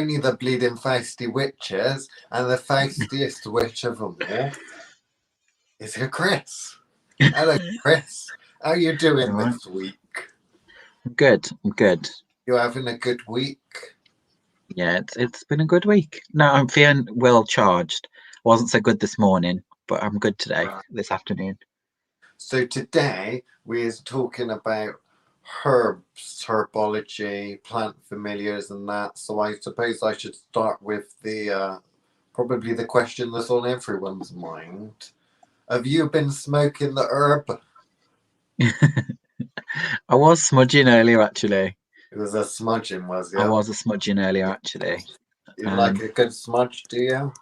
only the bleeding FAUSTY witches, and the faustiest witch of them all is here, Chris. Hello, Chris. How are you doing this week? I'm good. I'm good. You having a good week? Yeah, it's been a good week. No, I'm feeling well charged. Wasn't so good this morning, but I'm good today, this afternoon. So today we is talking about herbs, herbology, plant familiars and that. So I suppose I should start with the probably the question that's on everyone's mind. Have you been smoking the herb? I was smudging earlier, actually. It was a smudging, was it? I was a smudging earlier, actually. You like a good smudge, do you?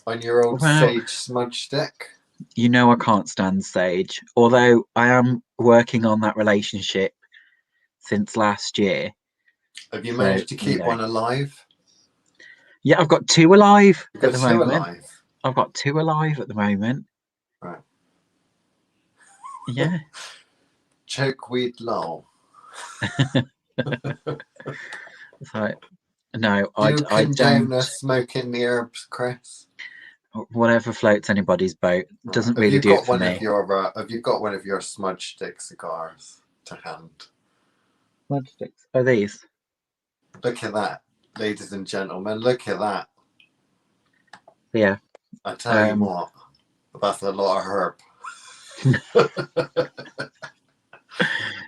On your old sage smudge stick? You know I can't stand sage. Although I am working on that relationship since last year. Have you managed to keep one alive? Yeah, I've got two alive at the moment. I've got two alive at the moment. Right. Yeah. Chokeweed lol. So, no, I don't smoking the herbs, Chris. Whatever floats anybody's boat. Doesn't really do it for me. Have you got one of your smudge stick cigars to hand? Smudge sticks? Oh, these? Look at that, ladies and gentlemen. Look at that. Yeah. I tell you what, that's a lot of herb.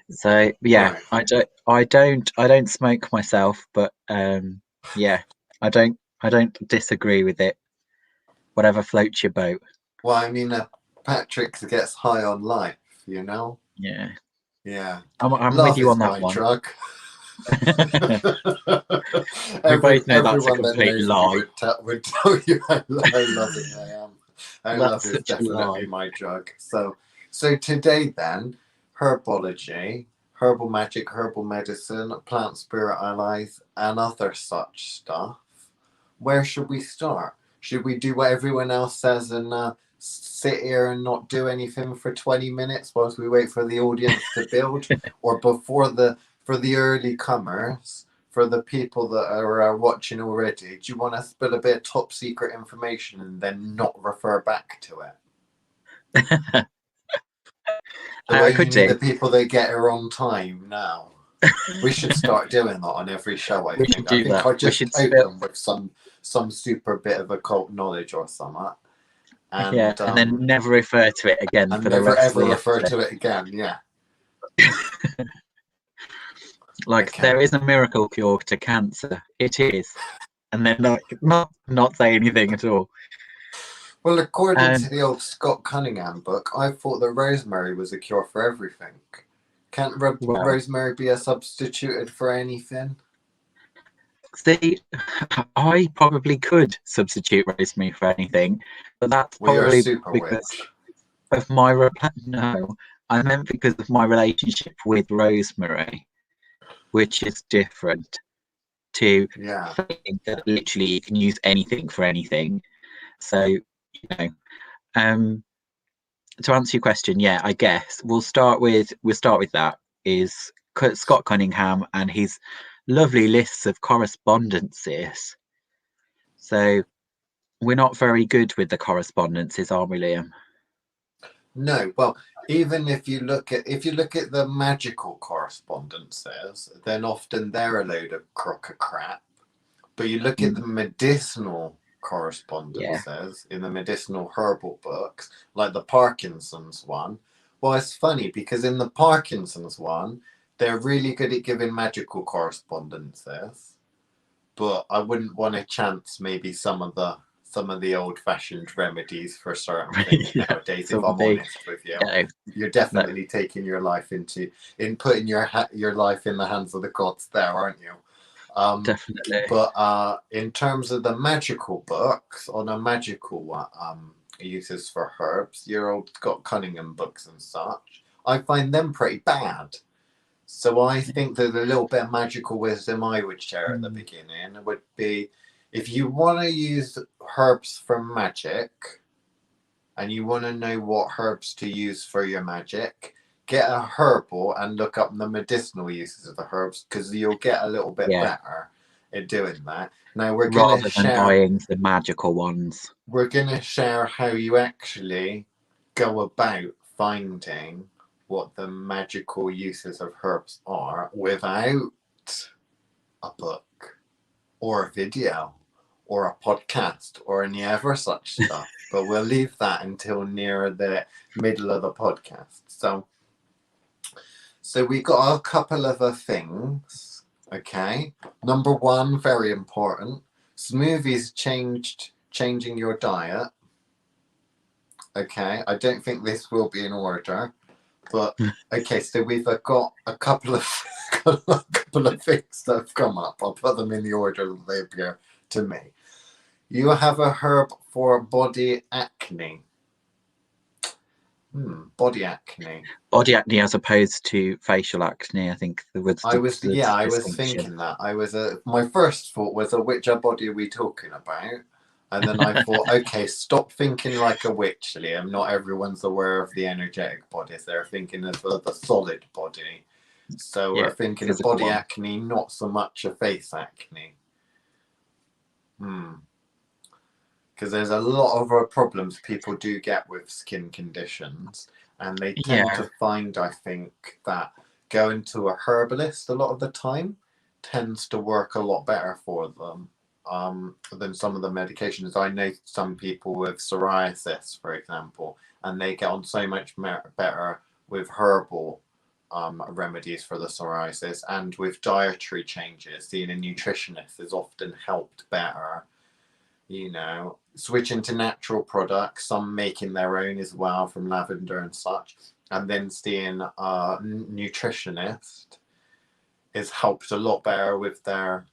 So yeah, right. I don't smoke myself, but yeah, I don't disagree with it. Whatever floats your boat. Well, I mean, Patrick gets high on life, you know. Yeah. Yeah. I'm with you on that one. Drug. We both know that's a complete lie. Would tell you how loving I am. I love is definitely my drug. So today then, herbology, herbal magic, herbal medicine, plant spirit allies, and other such stuff. Where should we start? Should we do what everyone else says and sit here and not do anything for 20 minutes whilst we wait for the audience to build? Or for the early comers, for the people that are watching already, do you want to spill a bit of top secret information and then not refer back to it? I could do. The people that get here on time now. We should start doing that on every show. I think I just open with some super bit of occult knowledge or something. And then never refer to it again for the rest of the refer to it again. Yeah. There is a miracle cure to cancer. It is, and then not say anything at all. Well, according to the old Scott Cunningham book, I thought that rosemary was a cure for everything. Can't rosemary be substituted for anything? See, I probably could substitute rosemary for anything, but that's probably because of my no. I meant because of my relationship with rosemary, which is different to saying that literally you can use anything for anything. So, you know, to answer your question, yeah, I guess we'll start with that is Scott Cunningham and his lovely lists of correspondences. So we're not very good with the correspondences, are we, Liam? No. Well, even if you look at the magical correspondences, then often they're a load of crock of crap. But you look at the medicinal correspondences in the medicinal herbal books, like the Parkinson's one. Well, it's funny because in the Parkinson's one, they're really good at giving magical correspondences, but I wouldn't want to chance maybe some of the old-fashioned remedies for certain things nowadays. If I'm honest with you, you're definitely taking your life putting your life in the hands of the gods there, aren't you? Definitely. But in terms of the magical books, on a magical uses for herbs, your old Scott Cunningham books and such, I find them pretty bad. So I think that a little bit of magical wisdom I would share at the beginning would be, if you want to use herbs for magic and you want to know what herbs to use for your magic, get a herbal and look up the medicinal uses of the herbs, because you'll get a little bit better in doing that. Now we're going to rather than share. buying the magical ones. We're going to share how you actually go about finding what the magical uses of herbs are without a book or a video or a podcast or any ever such stuff. But we'll leave that until near the middle of the podcast. So we got a couple of things. Okay. Number one, very important. Smoothies changing your diet. Okay. I don't think this will be in order. But okay, so we've got a couple of things that have come up. I'll put them in the order that they appear to me. You have a herb for body acne. Body acne. Body acne as opposed to facial acne. I think I was thinking that. My first thought was, which body are we talking about? And then I thought, okay, stop thinking like a witch, Liam. Not everyone's aware of the energetic bodies. They're thinking of the solid body. So we're thinking of body acne, not so much a face acne. Because there's a lot of problems people do get with skin conditions. And they tend to find, I think, that going to a herbalist a lot of the time tends to work a lot better for them. Than some of the medications. I know some people with psoriasis, for example, and they get on so much better with herbal remedies for the psoriasis, and with dietary changes. Seeing a nutritionist has often helped better. Switching to natural products, some making their own as well from lavender and such, and then seeing a nutritionist has helped a lot better with their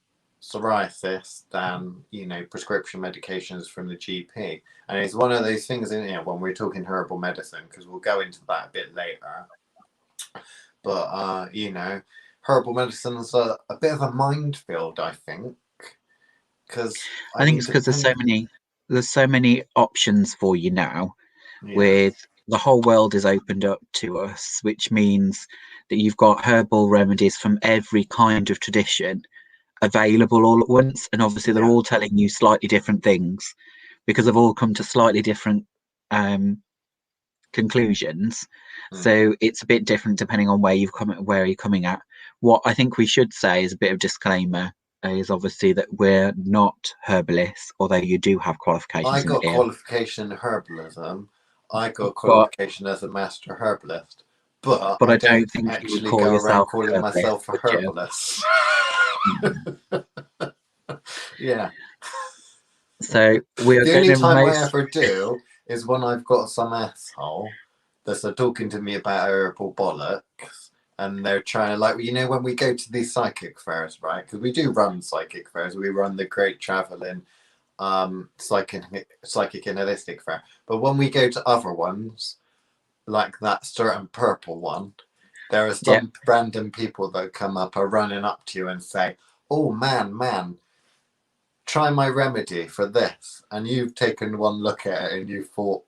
psoriasis than prescription medications from the GP. And it's one of those things when we're talking herbal medicine, because we'll go into that a bit later, but herbal medicine's a bit of a minefield, I think, because I think it's because there's so many options for you now. With the whole world is opened up to us, which means that you've got herbal remedies from every kind of tradition available all at once, and obviously they're all telling you slightly different things because they've all come to slightly different conclusions. So it's a bit different depending on where you're coming at. What I think we should say is a bit of disclaimer is obviously that we're not herbalists, although you do have qualifications. I got qualification in herbalism. I got qualification as a master herbalist, but I don't think actually you would call yourself calling myself a herbalist. So the only time I ever do is when I've got some asshole that's talking to me about herbal bollocks, and they're trying to, when we go to these psychic fairs, right? Because we do run psychic fairs. We run the Great Traveling psychic and holistic fair. But when we go to other ones, like that certain purple one, there are some random people that come up, are running up to you and say, "Oh man, try my remedy for this." And you've taken one look at it and you thought,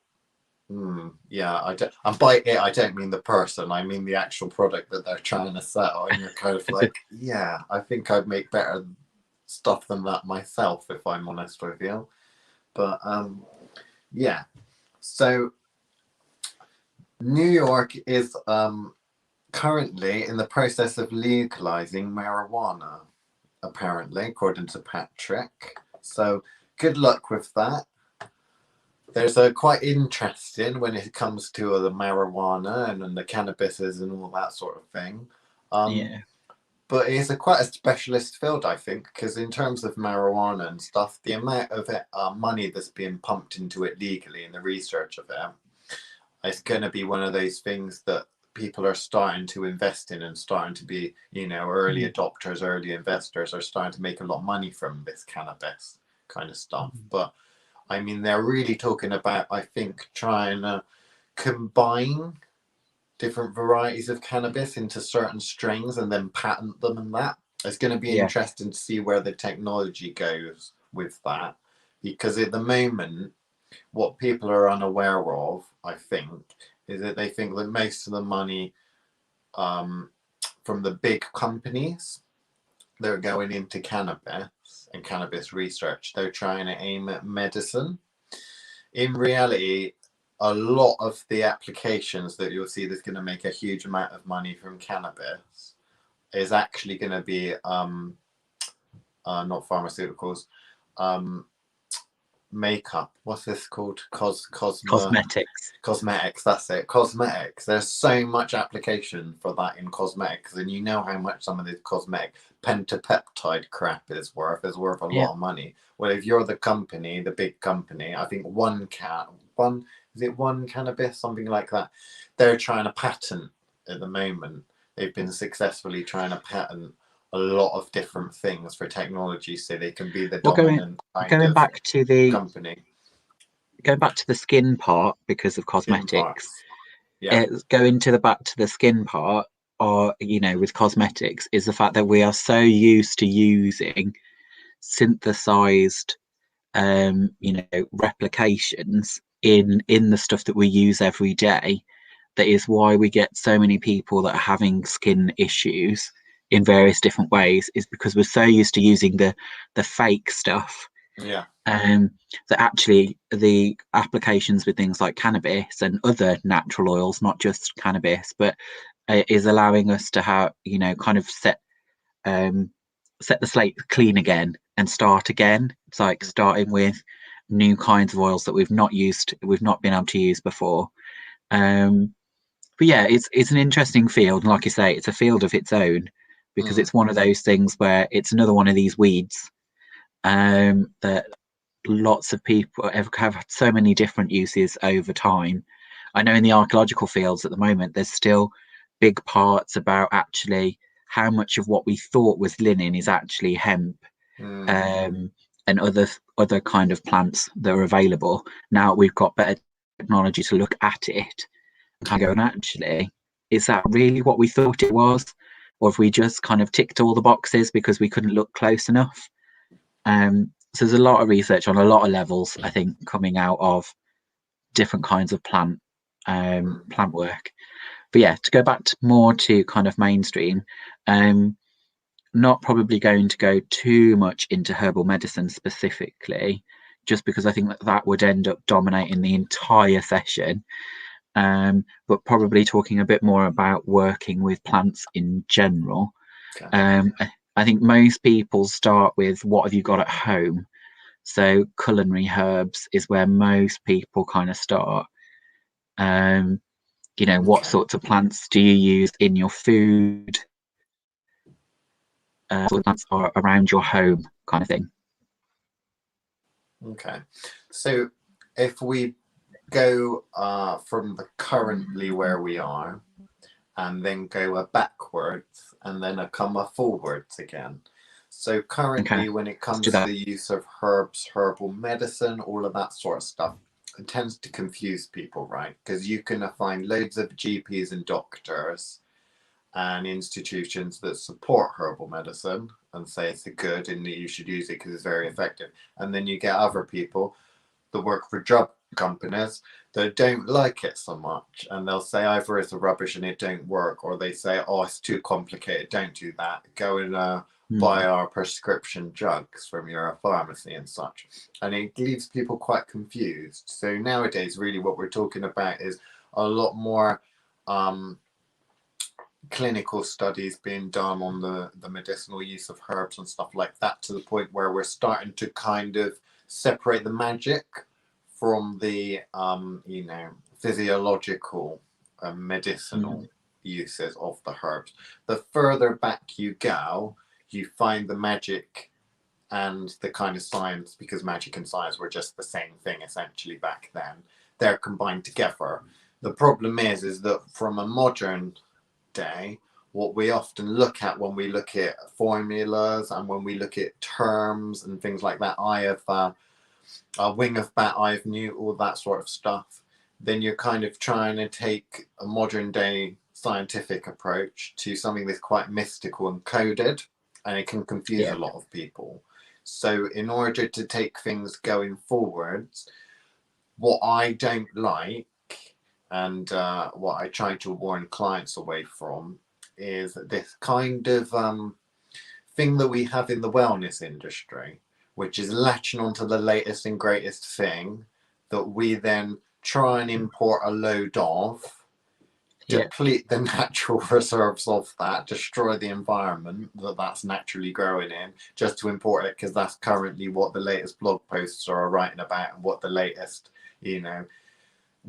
I don't. And by it, I don't mean the person. I mean the actual product that they're trying to sell. And you're kind of like, I think I'd make better stuff than that myself, if I'm honest with you. But so New York is currently in the process of legalizing marijuana, apparently, according to Patrick. So good luck with that. There's quite interesting when it comes to the marijuana and the cannabises and all that sort of thing. But it's quite a specialist field, I think, because in terms of marijuana and stuff, the amount of money that's being pumped into it legally and the research of it, it's going to be one of those things that people are starting to invest in and starting to be, early adopters, early investors are starting to make a lot of money from this cannabis kind of stuff. But I mean, they're really talking about, I think, trying to combine different varieties of cannabis into certain strains and then patent them, and that. It's going to be interesting to see where the technology goes with that, because at the moment, what people are unaware of, I think, is that they think that most of the money from the big companies that are going into cannabis and cannabis research. They're trying to aim at medicine. In reality, a lot of the applications that you'll see that's going to make a huge amount of money from cannabis is actually going to be not pharmaceuticals, makeup. What's this called? Cosmetics. Cosmetics. That's it. Cosmetics. There's so much application for that in cosmetics, and you know how much some of this cosmetic pentapeptide crap is worth. It's worth a lot of money. Well, if you're the company, the big company, I think one cannabis, something like that. They're trying to patent at the moment. They've been successfully trying to patent a lot of different things for technology, so they can be the dominant going back to the company. Going back to the skin part because of cosmetics. Going to the back to the skin part, or with cosmetics, is the fact that we are so used to using synthesized, replications in the stuff that we use every day. That is why we get so many people that are having skin issues in various different ways, is because we're so used to using the fake stuff. That actually the applications with things like cannabis and other natural oils, not just cannabis, but is allowing us to have, kind of set the slate clean again and start again. It's like starting with new kinds of oils that we've not been able to use before. But yeah, it's an interesting field, and like you say, it's a field of its own, because it's one of those things where it's another one of these weeds that lots of people have had so many different uses over time. I know in the archaeological fields at the moment, there's still big parts about actually how much of what we thought was linen is actually hemp, and other kind of plants that are available. Now we've got better technology to look at it and kind of go, and actually, is that really what we thought it was? Or have we just kind of ticked all the boxes because we couldn't look close enough? So there's a lot of research on a lot of levels, I think, coming out of different kinds of plant work. But yeah, to go back more to kind of mainstream, not probably going to go too much into herbal medicine specifically, just because I think that would end up dominating the entire session. But probably talking a bit more about working with plants in general. I think most people start with what have you got at home. So culinary herbs is where most people kind of start. What sorts of plants do you use in your food? Plants are around your home, kind of thing. Okay, so if we go from the currently where we are, and then go backwards, and then come forwards again. So currently, when it comes to the use of herbs, herbal medicine, all of that sort of stuff, it tends to confuse people, right? Because you can find loads of GPs and doctors and institutions that support herbal medicine and say it's good and that you should use it because it's very effective. And then you get other people that work for drug companies that don't like it so much, and they'll say either it's a rubbish and it don't work, or they say, oh, it's too complicated, don't do that, go and buy our prescription drugs from your pharmacy and such. And it leaves people quite confused. So nowadays, really what we're talking about is a lot more clinical studies being done on the medicinal use of herbs and stuff like that, to the point where we're starting to kind of separate the magic from the physiological medicinal uses of the herbs. The further back you go, you find the magic and the kind of science, because magic and science were just the same thing essentially back then. They're combined together. The problem is that from a modern day, what we often look at when we look at formulas and when we look at terms and things like that, eye of a wing of bat, eye of newt, all that sort of stuff, then you're kind of trying to take a modern day scientific approach to something that's quite mystical and coded, and it can confuse a lot of people. So in order to take things going forwards, what I don't like, and what I try to warn clients away from, is this kind of thing that we have in the wellness industry, which is latching onto the latest and greatest thing that we then try and import a load of, deplete the natural reserves of that, destroy the environment that's naturally growing in, just to import it, because that's currently what the latest blog posts are writing about, and what the latest,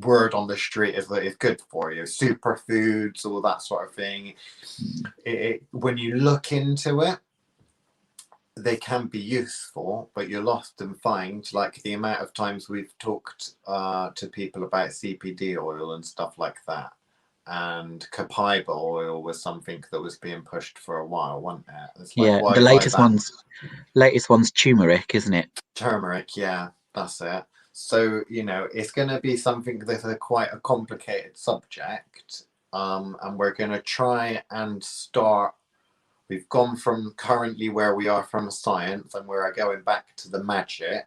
word on the street is that it's good for you. Superfoods, all that sort of thing. When you look into it, they can be useful, but you'll often find, like the amount of times we've talked to people about CBD oil and stuff like that, and copaiba oil was something that was being pushed for a while, wasn't it? It's like, the latest one's turmeric, isn't it? Turmeric, yeah, that's it. So, it's going to be something that's quite a complicated subject, and we're going to try and start. We've gone from currently where we are from science, and we're going back to the magic.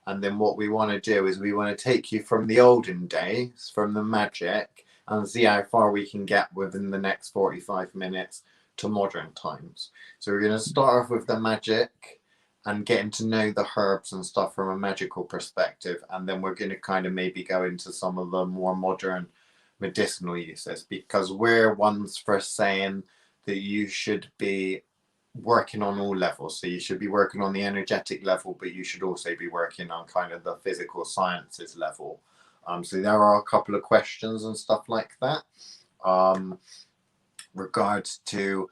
And then what we want to do is we want to take you from the olden days, from the magic, and see how far we can get within the next 45 minutes to modern times. So we're going to start off with the magic and getting to know the herbs and stuff from a magical perspective. And then we're going to kind of maybe go into some of the more modern medicinal uses, because we're ones for saying that you should be working on all levels. So you should be working on the energetic level, but you should also be working on kind of the physical sciences level. So there are a couple of questions and stuff like that. Regards to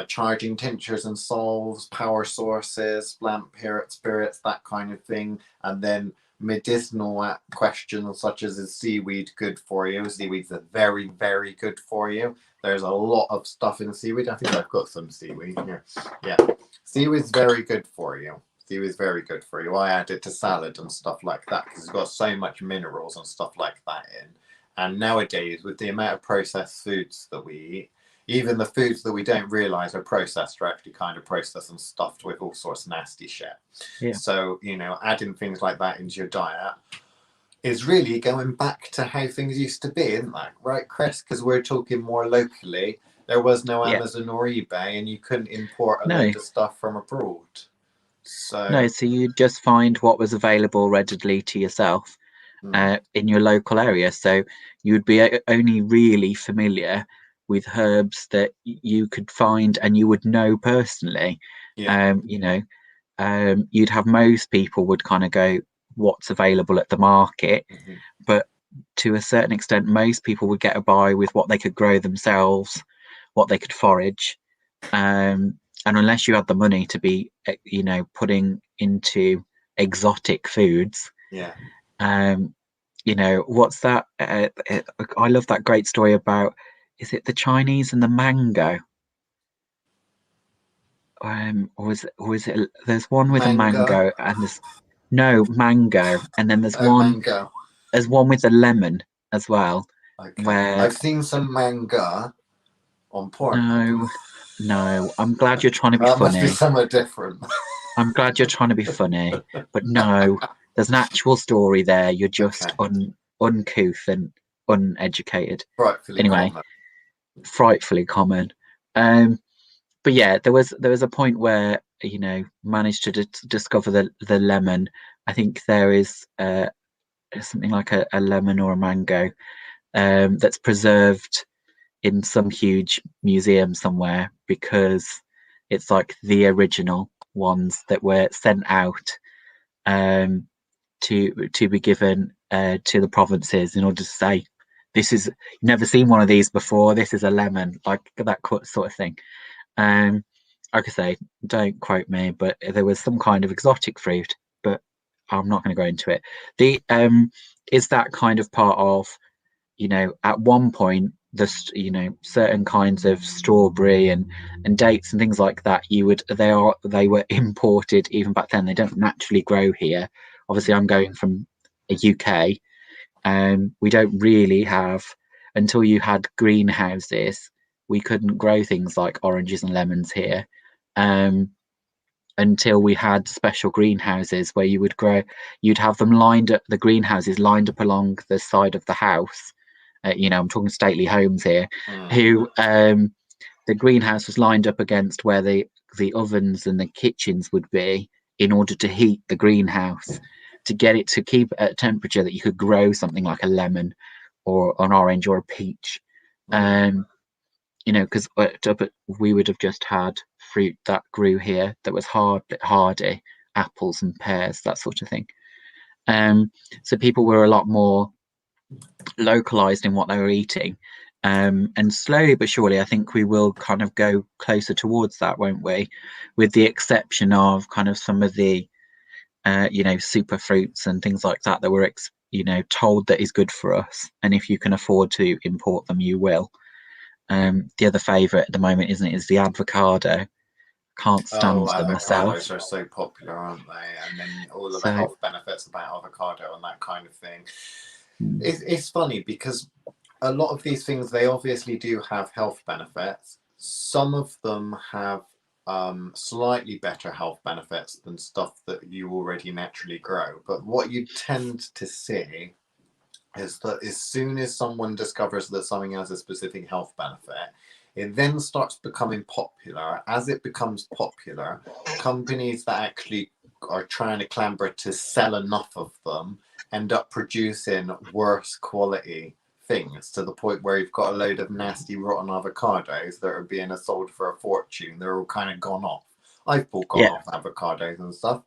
charging tinctures and salves, power sources, lamp spirits, that kind of thing. And then medicinal questions such as, is seaweed good for you? Seaweeds are very, very good for you. There's a lot of stuff in seaweed. I think I've got some seaweed here. Yeah, seaweed's very good for you. Seaweed's very good for you. I add it to salad and stuff like that because it's got so much minerals and stuff like that in. And nowadays, with the amount of processed foods that we eat, even the foods that we don't realize are processed are actually kind of processed and stuffed with all sorts of nasty shit. Yeah. So, adding things like that into your diet is really going back to how things used to be, isn't that right, Chris? Because we're talking more locally. There was no Amazon or eBay, and you couldn't import a load of stuff from abroad. So you just find what was available readily to yourself in your local area. So you'd be only really familiar with herbs that you could find and you would know personally. You'd have most people would kind of go, what's available at the market, but to a certain extent most people would get by with what they could grow themselves, what they could forage, and unless you had the money to be putting into exotic foods, what's that I love that great story about, is it the Chinese and the mango? Or is it there's one with a mango and there's mango, and then there's mango. There's one with a lemon as well. Okay. Where I've seen some manga on porn. No, I'm glad you're trying to be funny. Must be somewhere different. I'm glad you're trying to be funny, but no, there's an actual story there. You're just uncouth and uneducated. Frightfully common. But yeah, there was a point where managed to discover the lemon. I think there is something like a lemon or a mango that's preserved in some huge museum somewhere, because it's like the original ones that were sent out to be given to the provinces in order to say, this is, you've never seen one of these before, this is a lemon, like that sort of thing. Like I say, don't quote me, but there was some kind of exotic fruit, but I'm not going to go into it. The is that kind of part of, at one point, certain kinds of strawberry and dates and things like that, they were imported even back then. They don't naturally grow here. Obviously, I'm going from a UK, we don't really have, until you had greenhouses, we couldn't grow things like oranges and lemons here, until we had special greenhouses where you'd have them lined up, the greenhouses lined up along the side of the house. I'm talking stately homes here, who the greenhouse was lined up against where the the ovens and the kitchens would be in order to heat the greenhouse, to get it to keep at a temperature that you could grow something like a lemon or an orange or a peach. You know, because we would have just had fruit that grew here that was hardy, apples and pears, that sort of thing. So people were a lot more localized in what they were eating. And slowly but surely, I think we will kind of go closer towards that, won't we? With the exception of kind of some of the, you know, super fruits and things like that we're, you know, told that is good for us. And if you can afford to import them, you will. The other favourite at the moment, isn't it, is the avocado. Can't stand them myself. Avocados are so popular, aren't they? And then all of the health benefits about avocado and that kind of thing. It's funny because a lot of these things, they obviously do have health benefits. Some of them have slightly better health benefits than stuff that you already naturally grow. But what you tend to see is that as soon as someone discovers that something has a specific health benefit, it then starts becoming popular. As it becomes popular, companies that actually are trying to clamber to sell enough of them end up producing worse quality things, to the point where you've got a load of nasty rotten avocados that are being sold for a fortune. They're all kind of gone off. I've bought off avocados and stuff,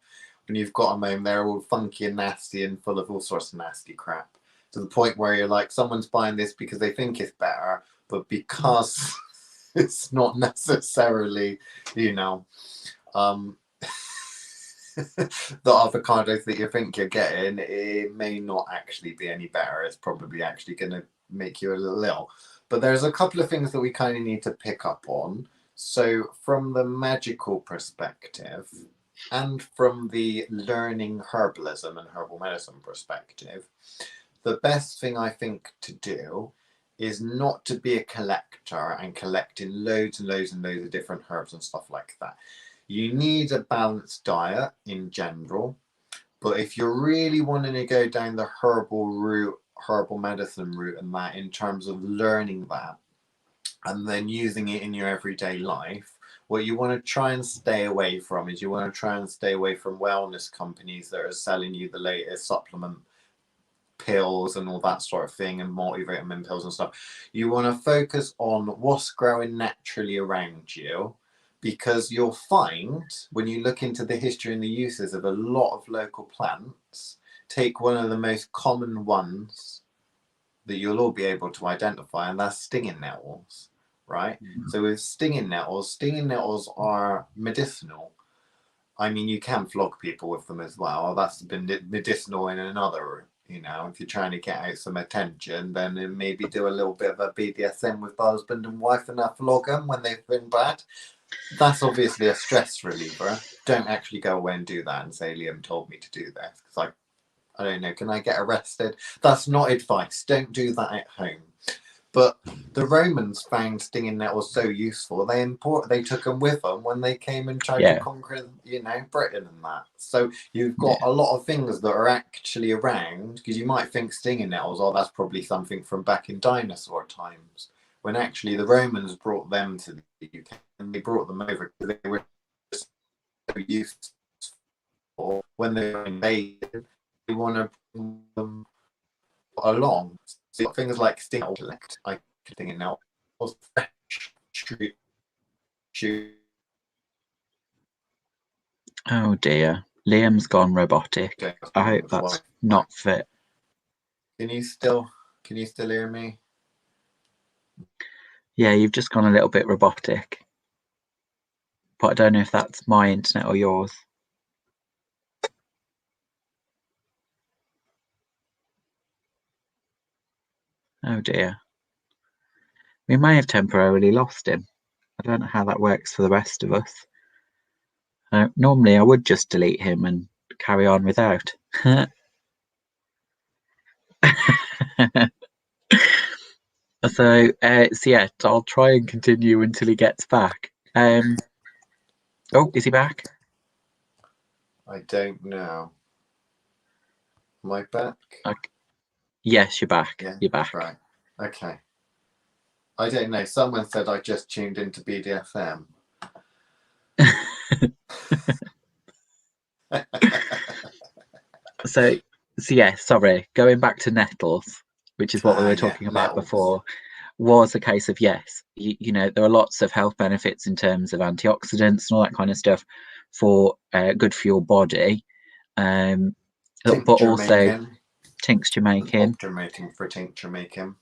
and you've got them home, they're all funky and nasty and full of all sorts of nasty crap, to the point where you're like, someone's buying this because they think it's better, but because it's not necessarily, you know, the avocados that you think you're getting, it may not actually be any better. It's probably actually going to make you a little ill. But there's a couple of things that we kind of need to pick up on. So from the magical perspective and from the learning herbalism and herbal medicine perspective, the best thing I think to do is not to be a collector and collecting loads and loads and loads of different herbs and stuff like that. You need a balanced diet in general, but if you're really wanting to go down the herbal route, herbal medicine route, and that, in terms of learning that and then using it in your everyday life, what you want to try and stay away from is, you want to try and stay away from wellness companies that are selling you the latest supplement pills and all that sort of thing, and multivitamin pills and stuff. You want to focus on what's growing naturally around you, because you'll find, when you look into the history and the uses of a lot of local plants, take one of the most common ones that you'll all be able to identify, and that's stinging nettles, right? So with stinging nettles are medicinal. I mean, you can flog people with them as well. That's been medicinal in another, you know, if you're trying to get out some attention, then maybe do a little bit of a BDSM with the husband and wife and flog them when they've been bad. That's obviously a stress reliever. Don't actually go away and do that and say, Liam told me to do this, because I don't know, can I get arrested? That's not advice. Don't do that at home. But the Romans found stinging nettles so useful, they took them with them when they came and tried to conquer, you know, Britain and that. So you've got a lot of things that are actually around, because you might think stinging nettles, oh, that's probably something from back in dinosaur times, when actually the Romans brought them to the UK, and they brought them over because they were so useful. When they were invaded, they want to bring them along. So things like stinging nettles, Oh dear, Liam's gone robotic. I hope that's not fit. Can you still hear me? Yeah, you've just gone a little bit robotic, but I don't know if that's my internet or yours. Oh dear. We may have temporarily lost him. I don't know how that works for the rest of us. Normally I would just delete him and carry on without. So yeah, I'll try and continue until he gets back. Oh, is he back? I don't know. Am I back? Okay. Yes, you're back. Yeah, you're back. Right. Okay. I don't know. Someone said I just tuned into BDSM. So yeah, sorry. Going back to nettles, which is what we were Yeah, talking about nettles. before, was a case of yes, you know, there are lots of health benefits in terms of antioxidants and all that kind of stuff for good for your body, but Tincture also making. tincture making. Optimating for tincture making.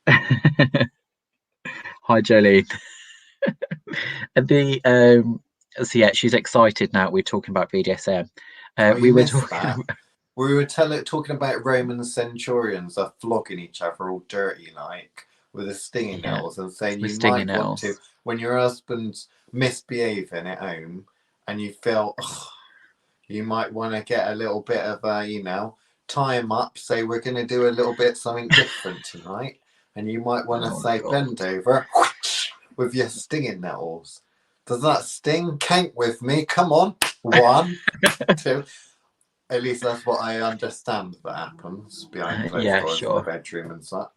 Hi, Jolene. And the so yeah, she's excited now. We're talking about BDSM. Oh, We you were missed talking that. about, We were talking about Roman centurions are flogging each other all dirty like with the stinging yeah, nettles and saying with you stinging might want to, nettles. when your husband's misbehaving at home and you feel, ugh, you might want to get a little bit of tie him up, say we're going to do a little bit something different tonight, and you might want to Oh say God. bend over with your stinging nettles. Does that sting? Count with me. Come on. 1, 2. At least that's what I understand that happens behind closed Yeah, doors in the sure. bedroom and such.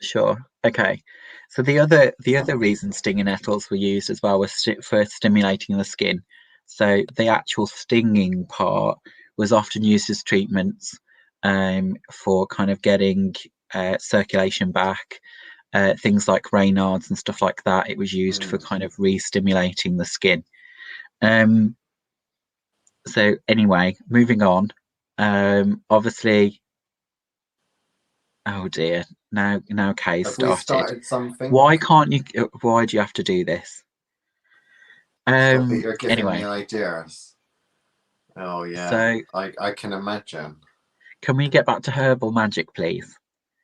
Sure. Okay. So the other reason stinging nettles were used as well was for stimulating the skin. So the actual stinging part was often used as treatments for kind of getting circulation back, things like Raynaud's and stuff like that. It was used for kind of re-stimulating the skin. So anyway, moving on. Obviously, oh dear. Now Kay's Have we started. started something? Why can't you? Why do you have to do this? Stop it, you're giving me Anyway, ideas. Oh yeah, so I can imagine. can we get back to herbal magic, please?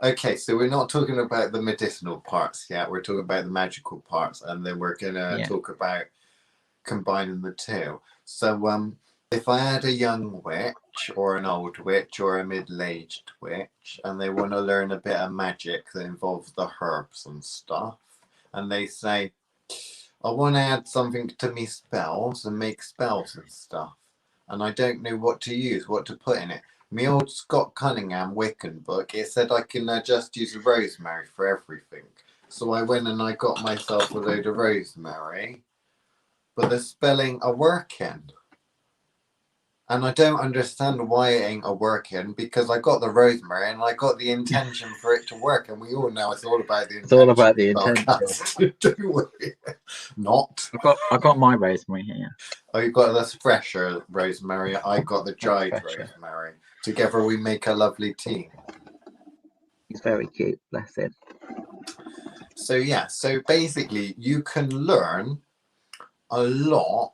Okay, so we're not talking about the medicinal parts yet. We're talking about the magical parts, and then we're gonna Yeah. talk about combining the two. So if I had a young witch or an old witch or a middle-aged witch and they want to learn a bit of magic that involves the herbs and stuff, and they say, I want to add something to me spells and make spells and stuff, and I don't know what to use, what to put in it. My old Scott Cunningham Wiccan book, it said I can just use rosemary for everything. So I went and I got myself a load of rosemary, but the spelling are working. And I don't understand why it ain't a working, because I got the rosemary and I got the intention for it to work, and we all know it's all about the It's all intention. about the intention. Do we? Not. I got my rosemary here. Oh, you got this fresher rosemary. I got the dried Fresher. rosemary. Together we make a lovely team. He's very cute, bless him. So yeah, so basically you can learn a lot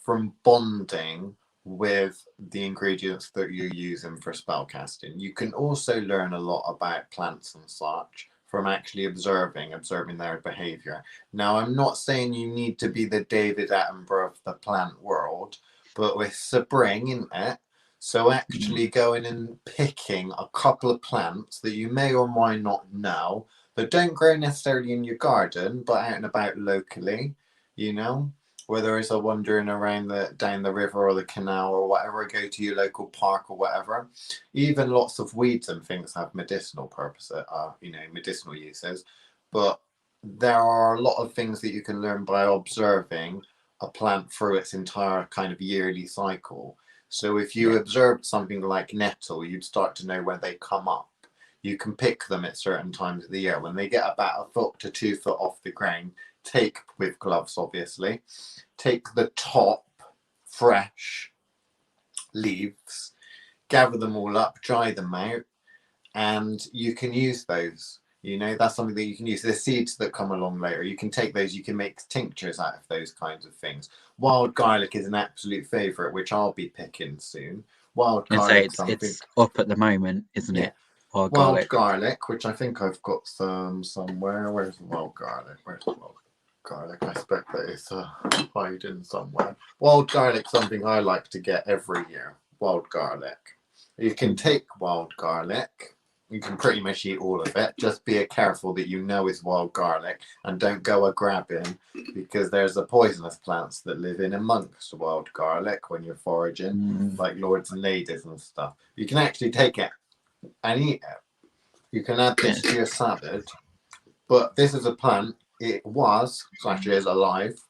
from bonding with the ingredients that you're using for spellcasting. You can also learn a lot about plants and such from actually observing their behavior. Now, I'm not saying you need to be the David Attenborough of the plant world, but with spring, isn't it? So actually going and picking a couple of plants that you may or might not know, that don't grow necessarily in your garden, but out and about locally, you know? Whether it's a wandering around down the river or the canal or whatever, go to your local park or whatever. Even lots of weeds and things have medicinal purposes, medicinal uses. But there are a lot of things that you can learn by observing a plant through its entire kind of yearly cycle. So if you observed something like nettle, you'd start to know when they come up. You can pick them at certain times of the year. When they get about 1 foot to 2 foot off the ground, take, with gloves obviously, take the top fresh leaves, gather them all up, dry them out, and you can use those. You know, that's something that you can use. The seeds that come along later, you can take those, you can make tinctures out of those kinds of things. Wild garlic is an absolute favourite, which I'll be picking soon. Wild And say garlic, something. it's up at the moment, isn't Yeah. it? Wild Wild garlic. garlic, which I think I've got some somewhere. Where's the wild garlic? Where's the wild garlic? I expect that it's hiding somewhere. Wild garlic, something I like to get every year. Wild garlic. You can take wild garlic. You can pretty much eat all of it. Just be careful that you know it's wild garlic and don't go a grabbing, because there's the poisonous plants that live in amongst wild garlic when you're foraging, like lords and ladies and stuff. You can actually take it and eat it. You can add this to your salad, but this is a plant. It was, / is alive,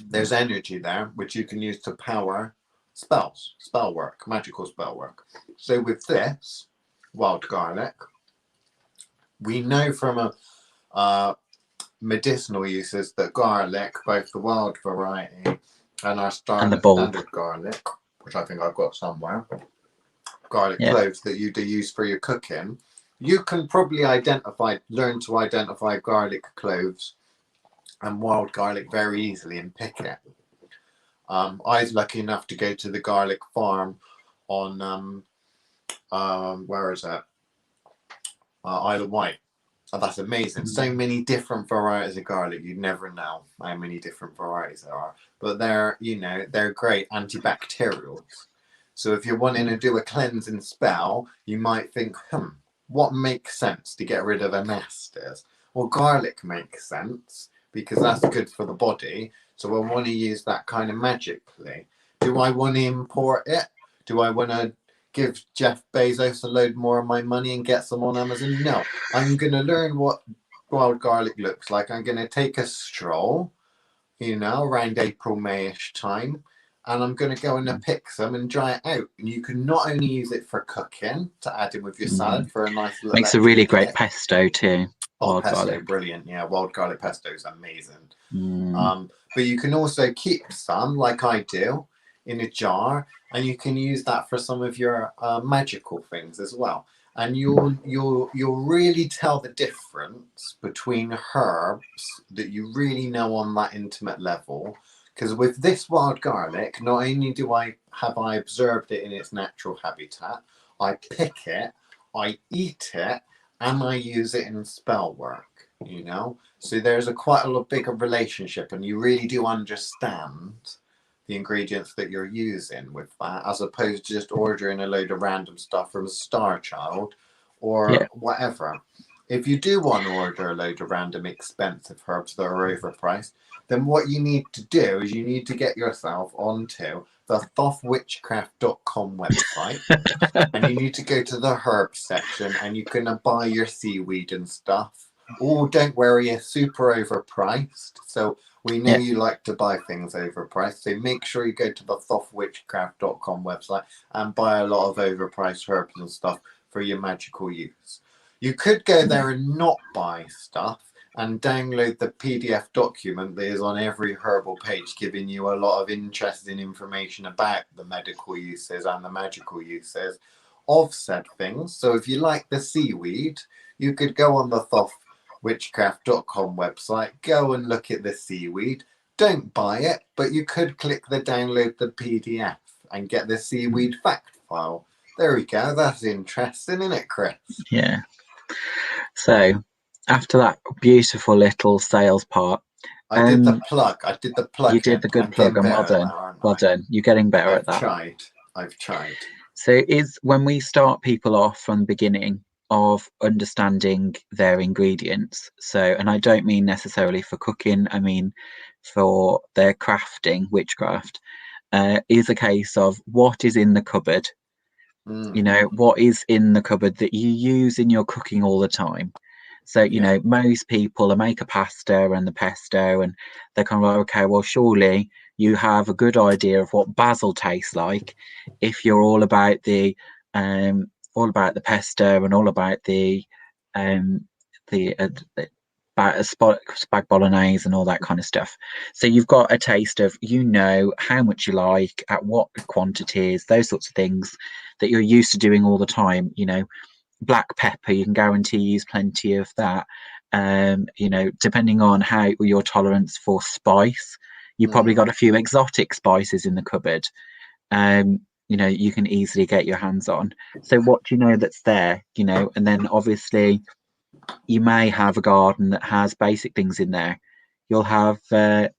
there's energy there which you can use to power spells, spell work, magical spell work. So with this wild garlic, we know from medicinal uses that garlic, both the wild variety and our standard garlic, which I think I've got somewhere, garlic cloves that you do use for your cooking, you can probably learn to identify garlic cloves and wild garlic very easily and pick it. I was lucky enough to go to the garlic farm on where is it? Isle of Wight. Oh, that's amazing. So many different varieties of garlic. You'd never know how many different varieties there are. But they're great antibacterials. So if you're wanting to do a cleansing spell, you might think, what makes sense to get rid of a nasties? Well, garlic makes sense because that's good for the body. So I want to use that kind of magically. Do I want to import it? Do I want to give Jeff Bezos a load more of my money and get some on Amazon? No, I'm going to learn what wild garlic looks like. I'm going to take a stroll, around April, May-ish time, and I'm going to go and pick some and dry it out. And you can not only use it for cooking to add in with your salad for a nice little makes a really great pesto too. Oh, pesto, garlic. Brilliant. Yeah, wild garlic pesto is amazing. But you can also keep some, like I do, in a jar, and you can use that for some of your magical things as well. And you'll really tell the difference between herbs that you really know on that intimate level. Because with this wild garlic, not only have I observed it in its natural habitat, I pick it, I eat it, and I use it in spell work. So there's quite a lot bigger relationship, and you really do understand the ingredients that you're using with that, as opposed to just ordering a load of random stuff from a Star Child or whatever. If you do want to order a load of random expensive herbs that are overpriced, then what you need to do is you need to get yourself onto the thothwitchcraft.com website and you need to go to the herbs section and you can buy your seaweed and stuff. Oh, don't worry, it's super overpriced. So we know you like to buy things overpriced. So make sure you go to the thothwitchcraft.com website and buy a lot of overpriced herbs and stuff for your magical use. You could go there and not buy stuff and download the PDF document that is on every herbal page, giving you a lot of interesting information about the medical uses and the magical uses of said things. So if you like the seaweed, you could go on the thothwitchcraft.com website, go and look at the seaweed. Don't buy it, but you could click the download the PDF and get the seaweed fact file. There we go. That's interesting, isn't it, Chris? Yeah. So after that beautiful little sales part, I did the plug. You did the good plug, and well done. Well done. You're getting better at that. I've tried. So when we start people off from the beginning of understanding their ingredients. So, and I don't mean necessarily for cooking, I mean for their crafting, witchcraft, is a case of what is in the cupboard. What is in the cupboard that you use in your cooking all the time. So, most people make a pasta and the pesto, and they're kind of like, okay, well, surely you have a good idea of what basil tastes like if you're all about the pesto and all about the spag bolognese and all that kind of stuff. So you've got a taste of, how much you like, at what quantities, those sorts of things that you're used to doing all the time. Black pepper, you can guarantee use plenty of that. Depending on how your tolerance for spice, you probably got a few exotic spices in the cupboard. You can easily get your hands on. So what do you know that's there? And then obviously you may have a garden that has basic things in there. You'll have clovers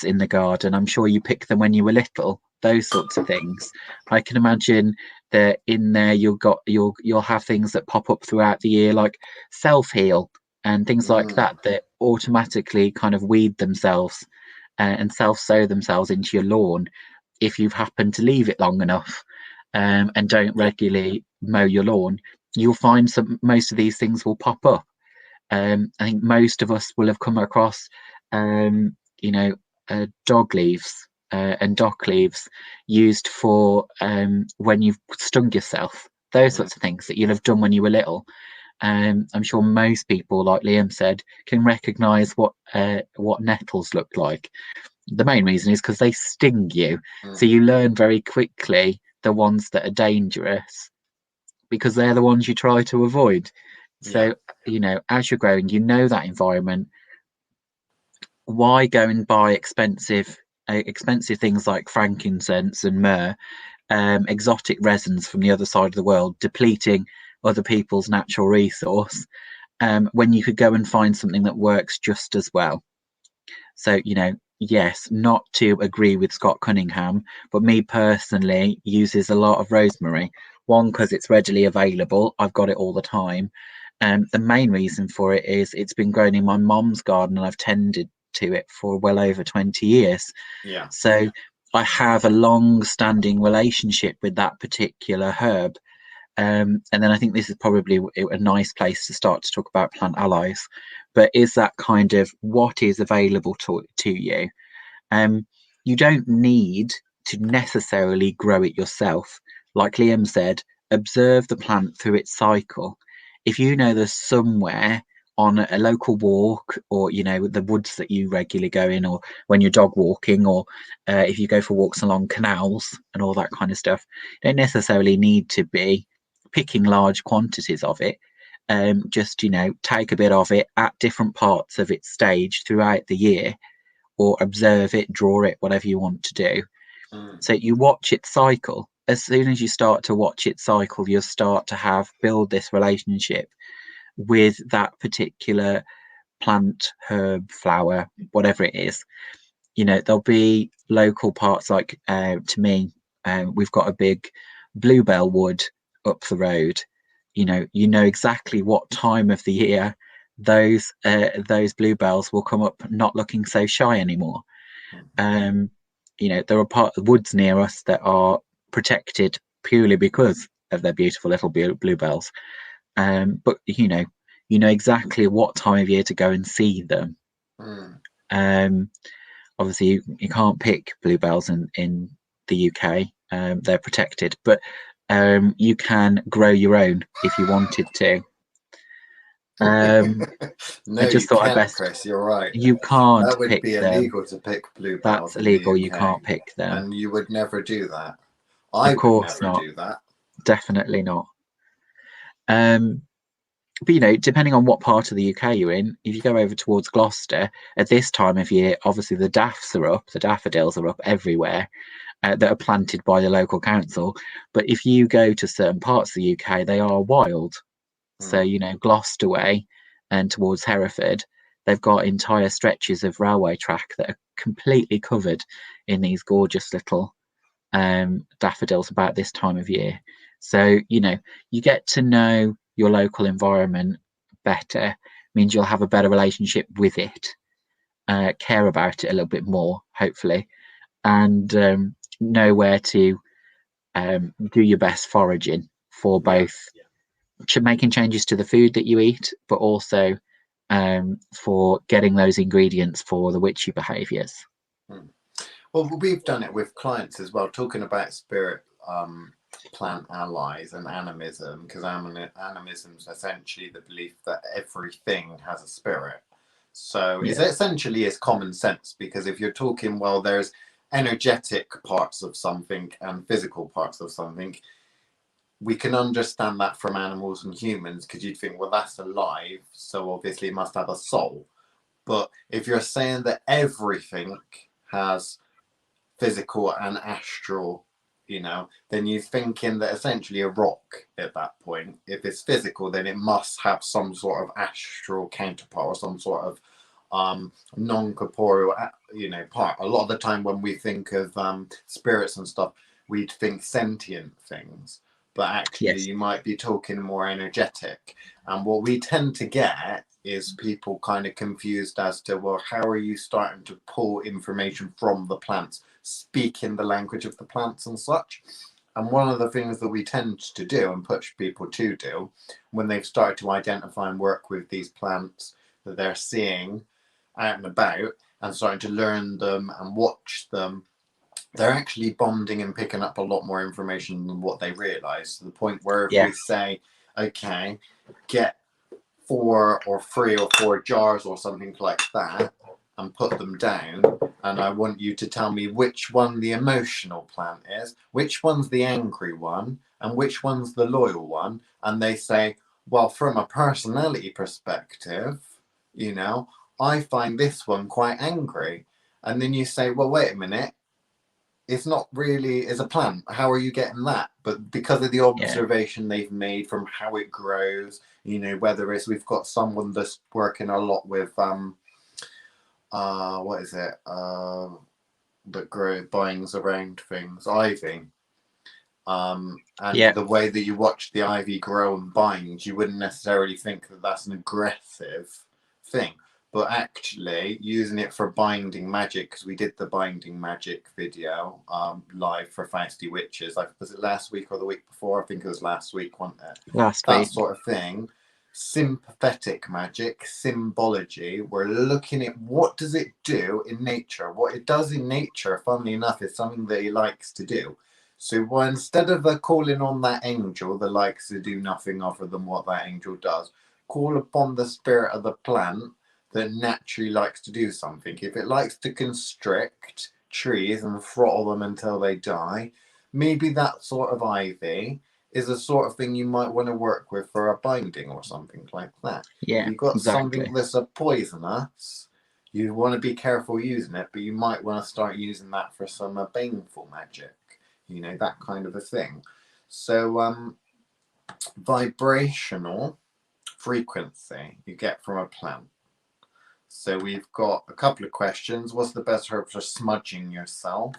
in the garden. I'm sure you picked them when you were little. Those sorts of things. I can imagine that in there you'll have things that pop up throughout the year, like self-heal and things like that automatically kind of weed themselves and self-sow themselves into your lawn if you've happened to leave it long enough and don't regularly mow your lawn. You'll find most of these things will pop up. I think most of us will have come across you know, dog leaves and dock leaves used for when you've stung yourself, those sorts of things that you'll have done when you were little. I'm sure most people, like Liam said, can recognise what nettles look like. The main reason is because they sting you, so you learn very quickly the ones that are dangerous because they're the ones you try to avoid. So, as you're growing, you know that environment. Why go and buy expensive things like frankincense and myrrh, exotic resins from the other side of the world, depleting other people's natural resource, when you could go and find something that works just as well? So, yes, not to agree with Scott Cunningham, but me personally uses a lot of rosemary. One, because it's readily available. I've got it all the time. The main reason for it is it's been grown in my mom's garden and I've tended to it for well over 20 years. So I have a long-standing relationship with that particular herb. And then I think this is probably a nice place to start to talk about plant allies. But is that kind of what is available to you? You don't need to necessarily grow it yourself. Like Liam said, observe the plant through its cycle. If you know there's somewhere on a local walk, or the woods that you regularly go in, or when you're dog walking, or if you go for walks along canals and all that kind of stuff, you don't necessarily need to be picking large quantities of it. Just take a bit of it at different parts of its stage throughout the year, or observe it, draw it, whatever you want to do. So you watch its cycle. As soon as you start to watch its cycle, you'll start to build this relationship with that particular plant, herb, flower, whatever it is. There'll be local parts, like to me, we've got a big bluebell wood up the road. You know exactly what time of the year those bluebells will come up not looking so shy anymore. There are woods near us that are protected purely because of their beautiful little bluebells. But you know exactly what time of year to go and see them. Obviously, you can't pick bluebells in the UK. They're protected, but you can grow your own if you wanted to. No, you can't, Chris. You're right. You can't. That would pick be illegal to pick bluebells. That's illegal. In the UK, you can't pick them, and you would never do that. I would never do that. Definitely not. But depending on what part of the UK you're in, if you go over towards Gloucester at this time of year, obviously the daffodils are up everywhere, that are planted by the local council. But if you go to certain parts of the UK, they are wild. So Gloucester way and towards Hereford, they've got entire stretches of railway track that are completely covered in these gorgeous little daffodils about this time of year. So you get to know your local environment better. Means you'll have a better relationship with it, care about it a little bit more, hopefully, and know where to do your best foraging for both making changes to the food that you eat, but also for getting those ingredients for the witchy behaviours. Well, we've done it with clients as well, talking about spirit plant allies and animism, because animism is essentially the belief that everything has a spirit. So it essentially is common sense, because if you're talking, well, there's energetic parts of something and physical parts of something, we can understand that from animals and humans, because you'd think, well, that's alive, so obviously it must have a soul. But if you're saying that everything has physical and astral, then you're thinking that essentially a rock at that point, if it's physical, then it must have some sort of astral counterpart, or some sort of non-corporeal part. A lot of the time when we think of spirits and stuff, we'd think sentient things, but actually you might be talking more energetic. And what we tend to get is people kind of confused as to, well, how are you starting to pull information from the plants, speaking the language of the plants and such? And one of the things that we tend to do and push people to do when they've started to identify and work with these plants that they're seeing out and about and starting to learn them and watch them, they're actually bonding and picking up a lot more information than what they realize, to the point where if we say, okay, get 4 or 3 or 4 jars or something like that and put them down, and I want you to tell me which one the emotional plant is, which one's the angry one, and which one's the loyal one, and they say, well, from a personality perspective, you know, I find this one quite angry. And then you say, well, wait a minute, it's not really as a plant. How are you getting that? But because of the observation they've made from how it grows, you know, whether it's, we've got someone that's working a lot with what is it? That binds around things, ivy. And the way that you watch the ivy grow and bind, you wouldn't necessarily think that that's an aggressive thing. But actually, using it for binding magic, because we did the binding magic video live for FAUSTY Witches. Was it last week or the week before? I think it was last week, wasn't it? Last week. That sort of thing. Sympathetic magic, symbology. We're looking at what does it do in nature. What it does in nature, funnily enough, is something that he likes to do. So instead of calling on that angel that likes to do nothing other than what that angel does, call upon the spirit of the plant that naturally likes to do something. If it likes to constrict trees and throttle them until they die, maybe that sort of ivy is a sort of thing you might want to work with for a binding or something like that. Yeah, if you've got something that's a poisonous, you want to be careful using it, but you might want to start using that for some baneful magic, you know, that kind of a thing. So vibrational frequency you get from a plant. So we've got a couple of questions. What's the best herb for smudging yourself?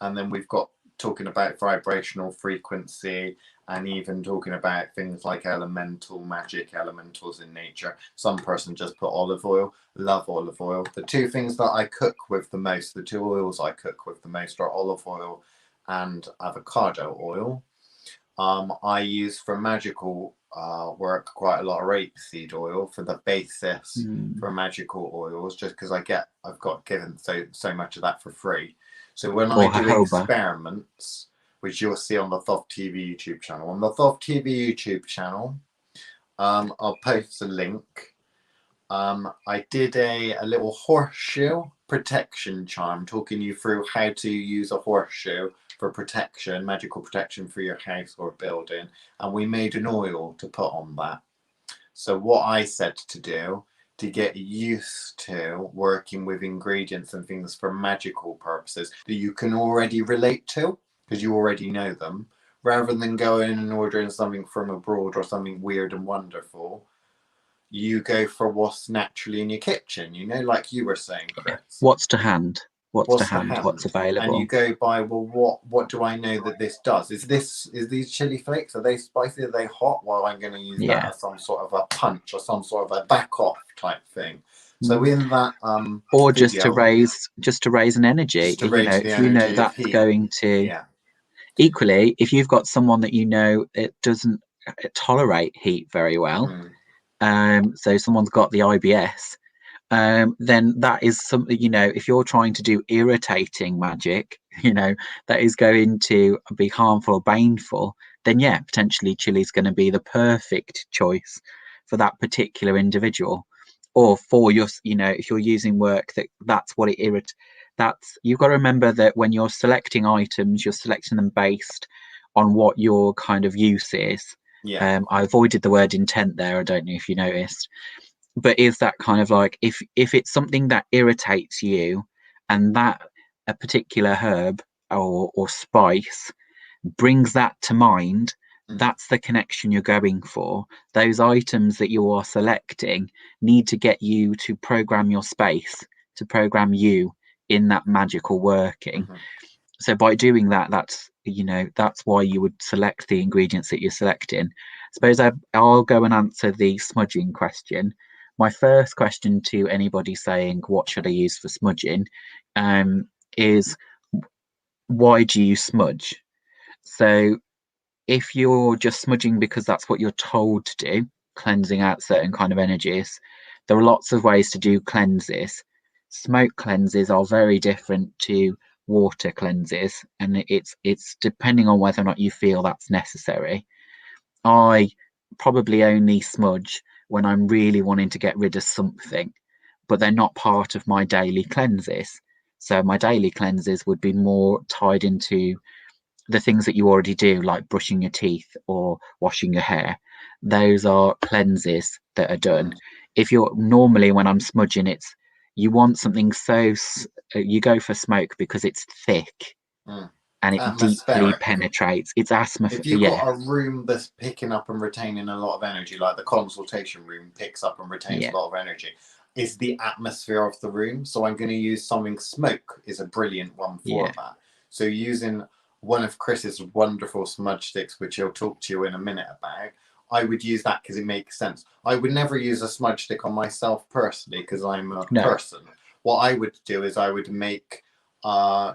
And then we've got talking about vibrational frequency, and even talking about things like elemental magic, elementals in nature. Some person just put olive oil. Love olive oil. The 2 things that I cook with the most, the 2 oils I cook with the most, are olive oil and avocado oil. I use for magical work quite a lot of rapeseed oil for the basis for magical oils, just because I've got given so much of that for free. So when I do experiments, which you'll see on the Thoth TV YouTube channel, YouTube channel, I'll post a link. I did a little horseshoe protection charm, talking you through how to use a horseshoe for protection, magical protection for your house or building, and we made an oil to put on that. So what I said to do to get used to working with ingredients and things for magical purposes that you can already relate to because you already know them, rather than going and ordering something from abroad or something weird and wonderful, you go for what's naturally in your kitchen, you know, like you were saying, Chris. What's to hand? What's to hand? What's available? And you go by, well, what do I know that this does? Is these chili flakes, are they spicy? Are they hot? Well, I'm going to use that as some sort of a punch or some sort of a back off type thing. So in that or video, just to raise an energy, you know, if you know that's going to equally, if you've got someone that you know it doesn't tolerate heat very well, so someone's got the IBS, then that is something, you know, if you're trying to do irritating magic, you know, that is going to be harmful or baneful, then yeah, potentially chili is going to be the perfect choice for that particular individual. Or for your, you know, if you're using work that's what it irritates. That's, you've got to remember that when you're selecting items, you're selecting them based on what your kind of use is. I avoided the word intent there, I don't know if you noticed, but is that kind of like, if it's something that irritates you and that a particular herb or spice brings that to mind, that's the connection you're going for. Those items that you are selecting need to get you to program your space, to program you in that magical working. So by doing that, that's, you know, that's why you would select the ingredients that you're selecting. Suppose I'll go and answer the smudging question. My first question to anybody saying what should I use for smudging is, why do you smudge? So if you're just smudging because that's what you're told to do, cleansing out certain kind of energies, there are lots of ways to do cleanses. smoke cleanses are very different to water cleanses, and it's depending on whether or not you feel that's necessary. I probably only smudge when I'm really wanting to get rid of something, but they're not part of my daily cleanses. So my daily cleanses would be more tied into the things that you already do, like brushing your teeth or washing your hair. Those are cleanses that are done. If you're normally, when I'm smudging, it's you want something you go for smoke because it's thick and it deeply Atmospheric. penetrates. It's asthma. If you've Yeah, got a room that's picking up and retaining a lot of energy, like the consultation room picks up and retains yeah, a lot of energy, is the atmosphere of the room. So I'm going to use something. Smoke is a brilliant one for yeah, that. So using one of Chris's wonderful smudge sticks, which he'll talk to you in a minute about, I would use that because it makes sense. I would never use a smudge stick on myself personally because I'm a no, person. What I would do is I would make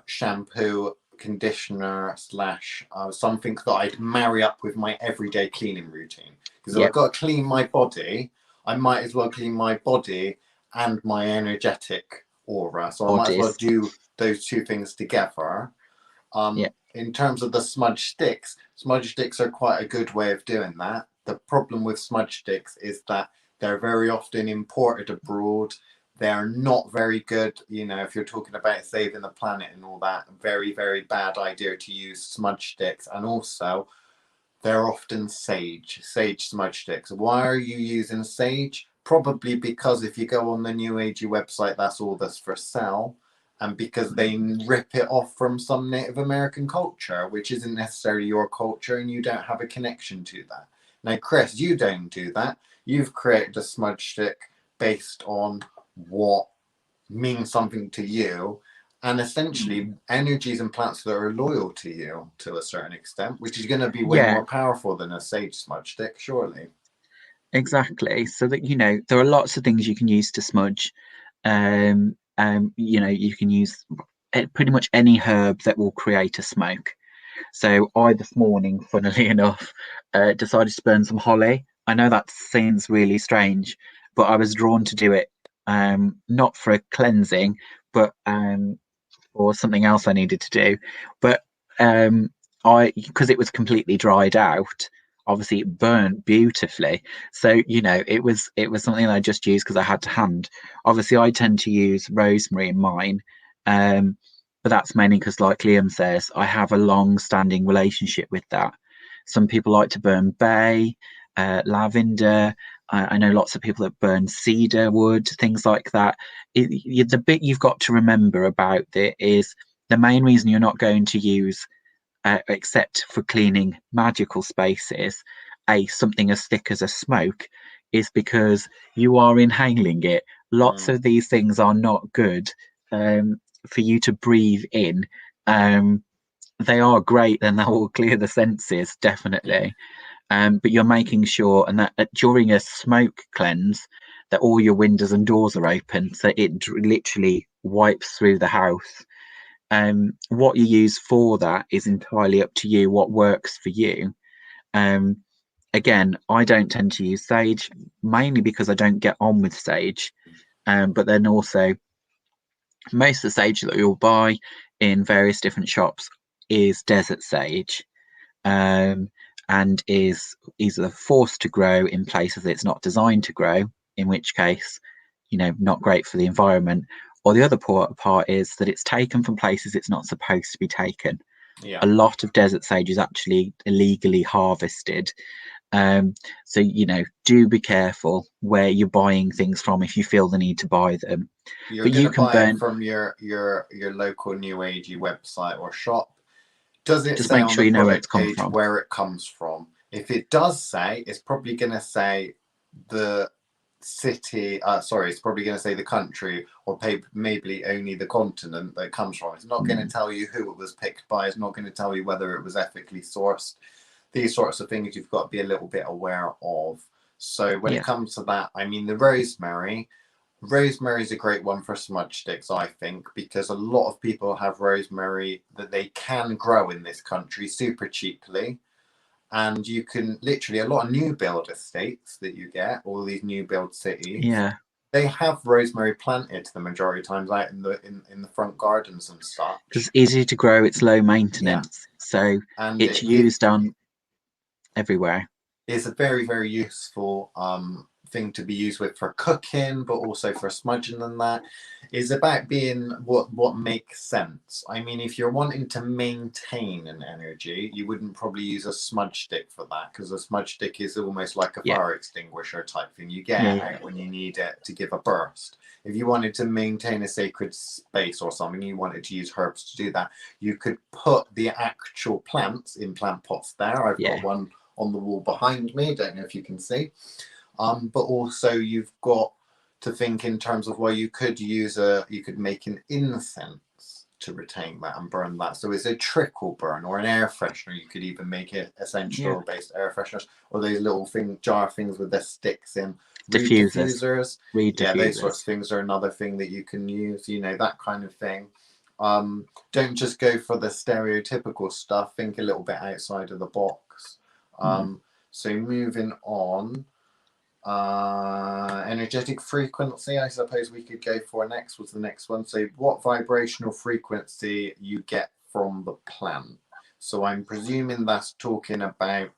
shampoo, conditioner slash something that I'd marry up with my everyday cleaning routine. Because if yeah, I've got to clean my body, I might as well clean my body and my energetic aura. So I might as well bodies. do those two things together. Yeah, In terms of the smudge sticks are quite a good way of doing that. The problem with smudge sticks is that they're very often imported abroad. They're not very good. You know, if you're talking about saving the planet and all that, very, very bad idea to use smudge sticks. And also, they're often sage smudge sticks. Why are you using sage? Probably because if you go on the New Agey website, that's all that's for sale. And because they rip it off from some Native American culture, which isn't necessarily your culture, and you don't have a connection to that. Now, Chris, you don't do that. You've created a smudge stick based on what means something to you, and essentially energies and plants that are loyal to you to a certain extent, which is going to be way yeah, more powerful than a sage smudge stick, surely. exactly. So that there are lots of things you can use to smudge. You can use pretty much any herb that will create a smoke. So I this morning, funnily enough, decided to burn some holly. I know that seems really strange, but I was drawn to do it, not for a cleansing, but for something else I needed to do. But I because it was completely dried out, obviously it burnt beautifully. So it was something that I just used because I had to hand. Obviously, I tend to use rosemary in mine. Um, but that's mainly because, like Liam says, I have a long-standing relationship with that. Some people like to burn bay, lavender. I know lots of people that burn cedar wood, things like that. The bit you've got to remember about it is the main reason you're not going to use, except for cleaning magical spaces, something as thick as a smoke, is because you are inhaling it. Lots of these things are not good for you to breathe in. Um, they are great and they will clear the senses, Yeah. definitely. But you're making sure, and that during a smoke cleanse, that all your windows and doors are open, so it literally wipes through the house. What you use for that is entirely up to you. What works for you. Um, Again, I don't tend to use sage mainly because I don't get on with sage. But then also, most of the sage that you'll buy in various different shops is desert sage, and is either forced to grow in places it's not designed to grow, in which case, not great for the environment. Or the other part is that it's taken from places it's not supposed to be taken. Yeah. A lot of desert sage is actually illegally harvested. So do be careful where you're buying things from if you feel the need to buy them. You're But you gonna can buy it burn. from your local New Agey website or shop. Does it Just say make on the sure you know where it's product come page from. where it comes from? If it does say, it's probably gonna say the city. Sorry, it's probably gonna say the country or maybe only the continent that it comes from. It's not going to tell you who it was picked by. It's not going to tell you whether it was ethically sourced. These sorts of things you've got to be a little bit aware of. So when it Yeah, comes to that, I mean, the rosemary is a great one for smudge sticks, I think, because a lot of people have rosemary that they can grow in this country super cheaply. And you can literally, a lot of new build estates that you get, all these new build cities, yeah, They have rosemary planted the majority of times out in the front gardens and Because such. it's easy to grow, it's low Yeah, maintenance, so and it's used on everywhere. it's a very, very useful thing to be used with for cooking, but also for smudging and that. Is about being what makes sense. I mean, if you're wanting to maintain an energy, you wouldn't probably use a smudge stick for that, because a smudge stick is almost like a Yeah, fire extinguisher type thing. You get it yeah, out when you need it to give a burst. If you wanted to maintain a sacred space or something, you wanted to use herbs to do that, you could put the actual plants in plant pots there. I've got yeah, one on the wall behind me. Don't know if you can see. But also you've got to think in terms of, well, you could make an incense to retain that and burn that. So it's a trickle burn or an air freshener. You could even make it essential yeah. oil based air fresheners, or those little jar things with the sticks in. Reed Diffusers, diffusers. reed Yeah, those sorts diffusers. of things are another thing that you can use, that kind of thing. Don't just go for the stereotypical stuff. Think a little bit outside of the box. So moving on, energetic frequency, I suppose we could go for next, was the next one. So what vibrational frequency you get from the plant. So I'm presuming that's talking about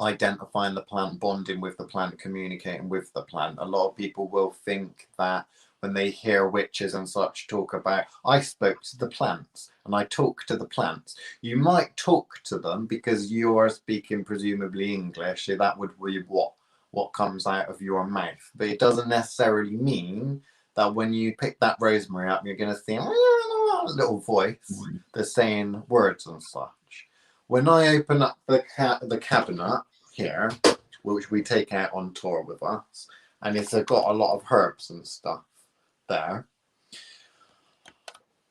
identifying the plant, bonding with the plant, communicating with the plant. A lot of people will think that when they hear witches and such talk about, I spoke to the plants and I talk to the plants. You might talk to them because you are speaking presumably English, so that would be what comes out of your mouth. But it doesn't necessarily mean that when you pick that rosemary up, you're going to see a little voice that's saying words and such. When I open up the cabinet here, which we take out on tour with us, and it's got a lot of herbs and stuff there.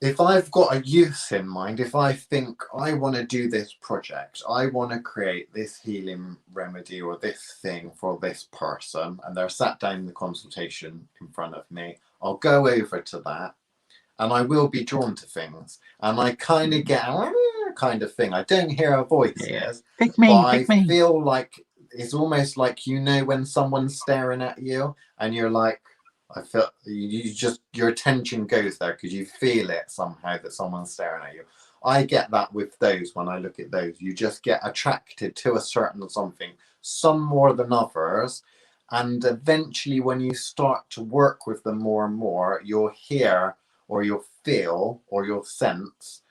If I've got a use in mind, if I think I want to do this project, I want to create this healing remedy or this thing for this person, and they're sat down in the consultation in front of me, I'll go over to that and I will be drawn to things. And I kind of get kind of thing. I don't hear a voice, Yeah. but I feel like it's almost like, when someone's staring at you and you're like, I feel your attention goes there because you feel it somehow that someone's staring at you. I get that with those. When I look at those, you just get attracted to a certain something, some more than others. And eventually when you start to work with them more and more, you'll hear or you'll feel or you'll sense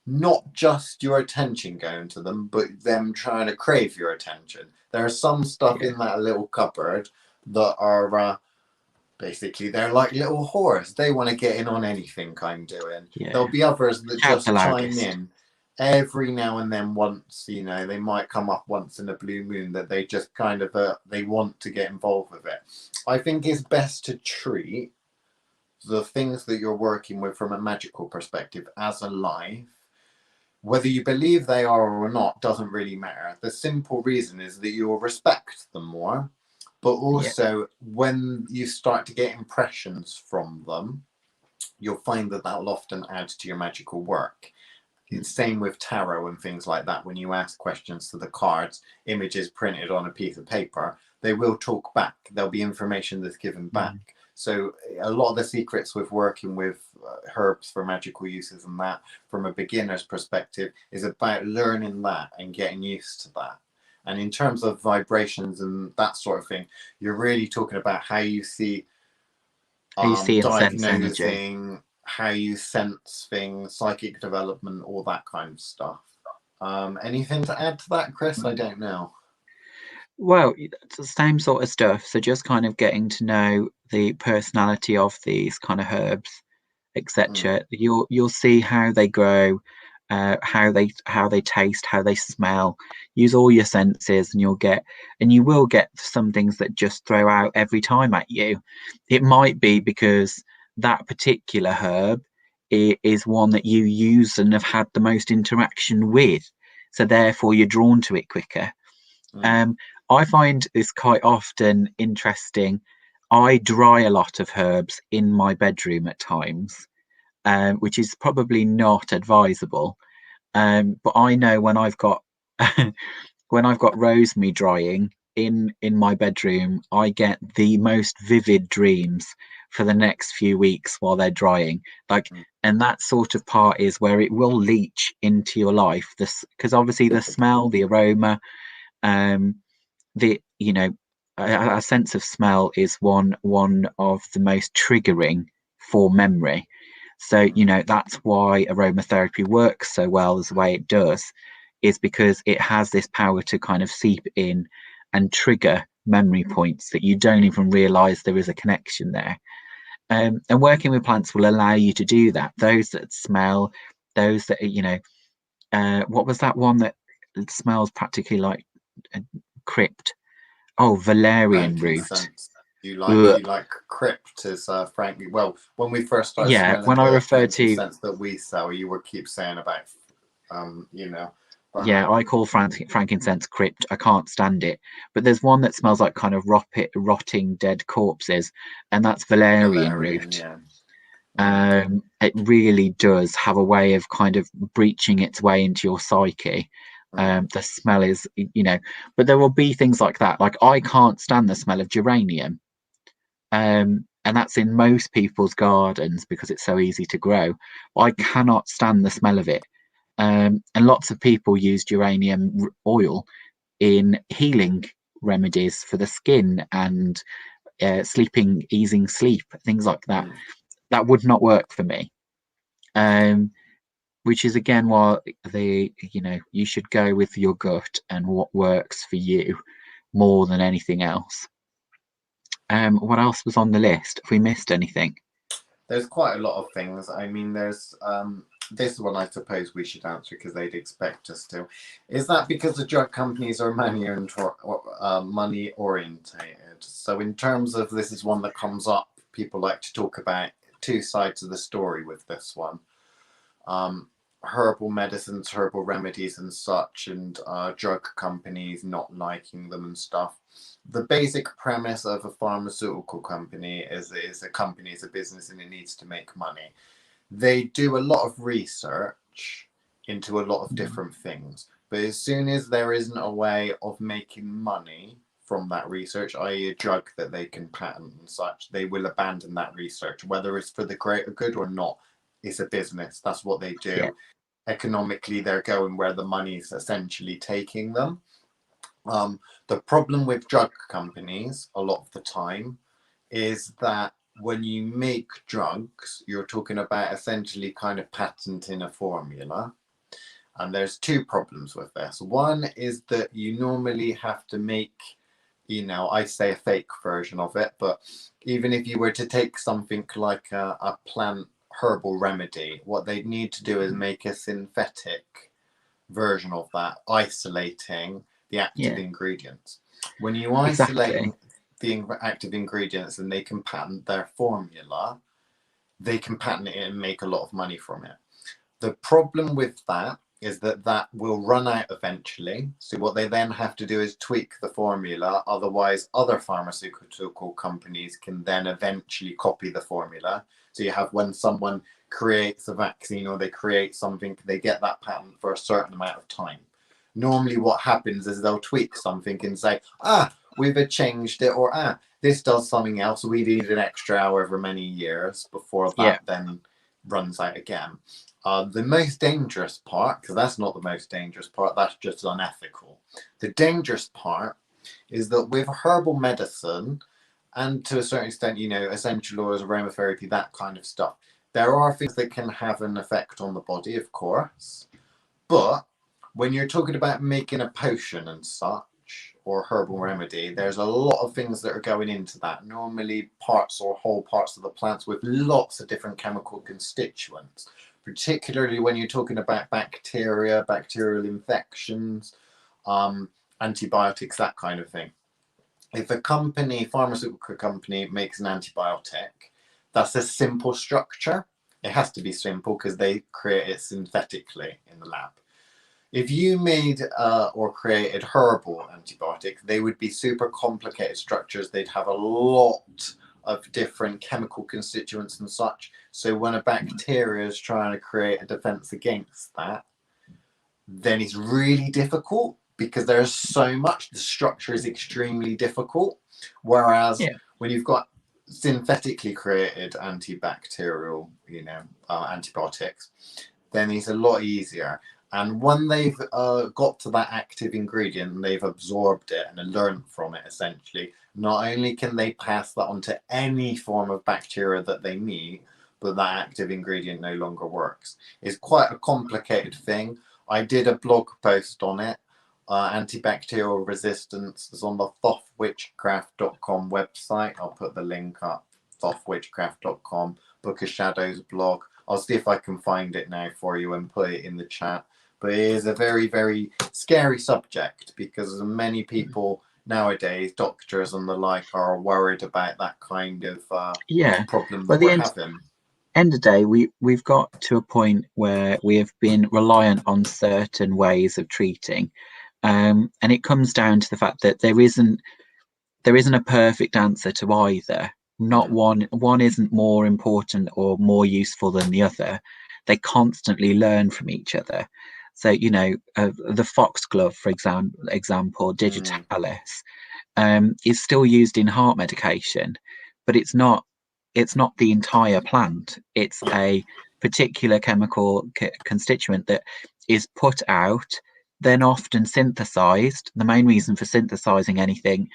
not just your attention going to them, but them trying to crave your attention. There's some stuff in that little cupboard that are basically, they're like little whores. They want to get in on anything I'm doing. Yeah. There'll be others that Shout just chime in every now and then. Once, they might come up once in a blue moon that they just kind of they want to get involved with it. I think it's best to treat the things that you're working with from a magical perspective as alive. Whether you believe they are or not doesn't really matter. The simple reason is that you'll respect them more. But also, when you start to get impressions from them, you'll find that will often add to your magical work. It's same with tarot and things like that. When you ask questions to the cards, images printed on a piece of paper, they will talk back. There'll be information that's given back. So a lot of the secrets with working with herbs for magical uses and that, from a beginner's perspective, is about learning that and getting used to that. And in terms of vibrations and that sort of thing, you're really talking about how you see, diagnosing, how you sense things, psychic development, all that kind of stuff. Anything to add to that, Chris? I don't know. Well, it's the same sort of stuff. So just kind of getting to know the personality of these kind of herbs, etc. You'll see how they grow, how they taste, how they smell. Use all your senses, and you will get some things that just throw out every time at you. It might be because that particular herb is one that you use and have had the most interaction with, so therefore you're drawn to it quicker. I find this quite often interesting. I dry a lot of herbs in my bedroom at times, which is probably not advisable. But I know when I've got when I've got rosemary drying, in my bedroom, I get the most vivid dreams for the next few weeks while they're drying. Like, and that sort of part is where it will leach into your life. This, because obviously the smell, the aroma, the a sense of smell is one of the most triggering for memory. So that's why aromatherapy works so well as the way it does, is because it has this power to kind of seep in and trigger memory points that you don't even realize there is a connection there. And working with plants will allow you to do that. Those that smell, those that what was that one that smells practically like a crypt? Oh, valerian root. You like crypt as frankly. Well, when we first started smelling when I refer to frankincense that we sell, you would keep saying about yeah, I call frankincense crypt. I can't stand it. But there's one that smells like kind of rotting dead corpses, and that's valerian root. Yeah. It really does have a way of kind of breaching its way into your psyche. The smell is, but there will be things like that. Like, I can't stand the smell of geranium. And that's in most people's gardens because it's so easy to grow. I cannot stand the smell of it. And lots of people use geranium oil in healing remedies for the skin and easing sleep, things like that. That would not work for me. Which is again why you should go with your gut and what works for you more than anything else. What else was on the list? Have we missed anything? There's quite a lot of things. I mean, there's this one I suppose we should answer because they'd expect us to. Is that because the drug companies are money orientated? So in terms of, this is one that comes up, people like to talk about two sides of the story with this one. Herbal medicines, herbal remedies and such, and drug companies not liking them and stuff. The basic premise of a pharmaceutical company is a company is a business and it needs to make money. They do a lot of research into a lot of different things, but as soon as there isn't a way of making money from that research, i.e. a drug that they can patent and such, they will abandon that research, whether it's for the greater good or not. It's a business. That's what they do. Yeah. Economically, they're going where the money's essentially taking them. The problem with drug companies a lot of the time is that when you make drugs, you're talking about essentially kind of patenting a formula. And there's two problems with this. One is that you normally have to make, I say a fake version of it, but even if you were to take something like a plant herbal remedy, what they need to do is make a synthetic version of that, isolating the active ingredients. When you isolate the active ingredients and they can patent their formula, they can patent it and make a lot of money from it. The problem with that is that will run out eventually. So what they then have to do is tweak the formula. Otherwise, other pharmaceutical companies can then eventually copy the formula. So you have, when someone creates a vaccine or they create something, they get that patent for a certain amount of time. Normally what happens is they'll tweak something and say, we've changed it, or this does something else. We need an extra however many years before that then runs out again. The most dangerous part, because that's not the most dangerous part, that's just unethical. The dangerous part is that with herbal medicine, and to a certain extent, essential oils, aromatherapy, that kind of stuff, there are things that can have an effect on the body, of course. But when you're talking about making a potion and such, or herbal remedy, there's a lot of things that are going into that. Normally parts or whole parts of the plants with lots of different chemical constituents, particularly when you're talking about bacteria, bacterial infections, antibiotics, that kind of thing. If a pharmaceutical company makes an antibiotic, that's a simple structure. It has to be simple because they create it synthetically in the lab. If you made or created herbal antibiotics, they would be super complicated structures. They'd have a lot of different chemical constituents and such. So when a bacteria is trying to create a defense against that, then it's really difficult because there's so much, the structure is extremely difficult. Whereas when you've got synthetically created antibacterial, antibiotics, then it's a lot easier. And when they've got to that active ingredient and they've absorbed it and learned from it, essentially, not only can they pass that on to any form of bacteria that they meet, but that active ingredient no longer works. It's quite a complicated thing. I did a blog post on it. Antibacterial resistance is on the thothwitchcraft.com website. I'll put the link up. thothwitchcraft.com, Book of Shadows blog. I'll see if I can find it now for you and put it in the chat. But it is a very, very scary subject because many people nowadays, doctors and the like, are worried about that kind of problem that we're having. End of the day, we've got to a point where we have been reliant on certain ways of treating. And it comes down to the fact that there isn't a perfect answer to either. Not one isn't more important or more useful than the other. They constantly learn from each other. So the foxglove, for example, digitalis, is still used in heart medication, but it's not the entire plant. It's a particular chemical constituent that is put out, then often synthesized. The main reason for synthesizing anything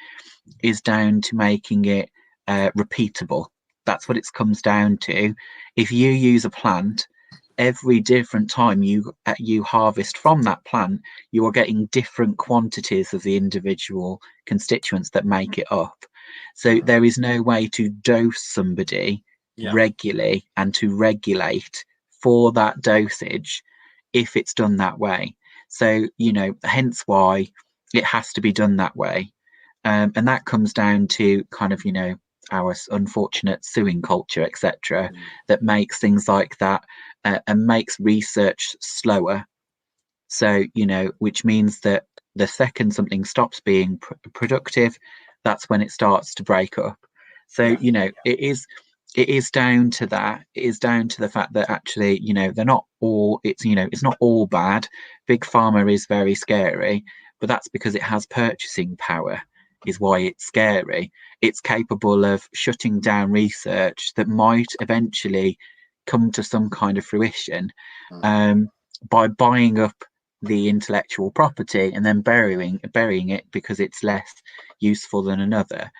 is down to making it repeatable. That's what it comes down to. If you use a plant, every different time you harvest from that plant, you are getting different quantities of the individual constituents that make it up. So there is no way to dose somebody regularly and to regulate for that dosage if it's done that way. So, hence why it has to be done that way. And that comes down to kind of, our unfortunate suing culture, etc., that makes things like that and makes research slower. So, which means that the second something stops being productive, that's when it starts to break up. So, it is down to that. It is down to the fact that actually, they're not all, it's not all bad. Big pharma is very scary, but that's because it has purchasing power, is why it's scary. It's capable of shutting down research that might eventually come to some kind of fruition by buying up the intellectual property and then burying it because it's less useful than another.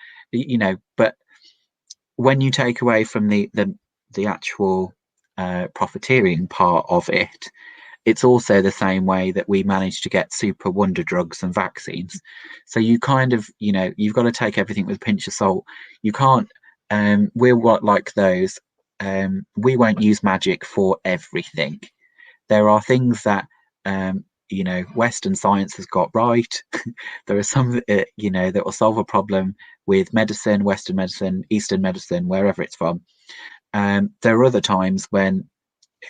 But when you take away from the actual profiteering part of it, it's also the same way that we manage to get super wonder drugs and vaccines. So you kind of, you've got to take everything with a pinch of salt. You can't, we're like those. We won't use magic for everything. There are things that, Western science has got right. There are some, that will solve a problem with medicine, Western medicine, Eastern medicine, wherever it's from. There are other times when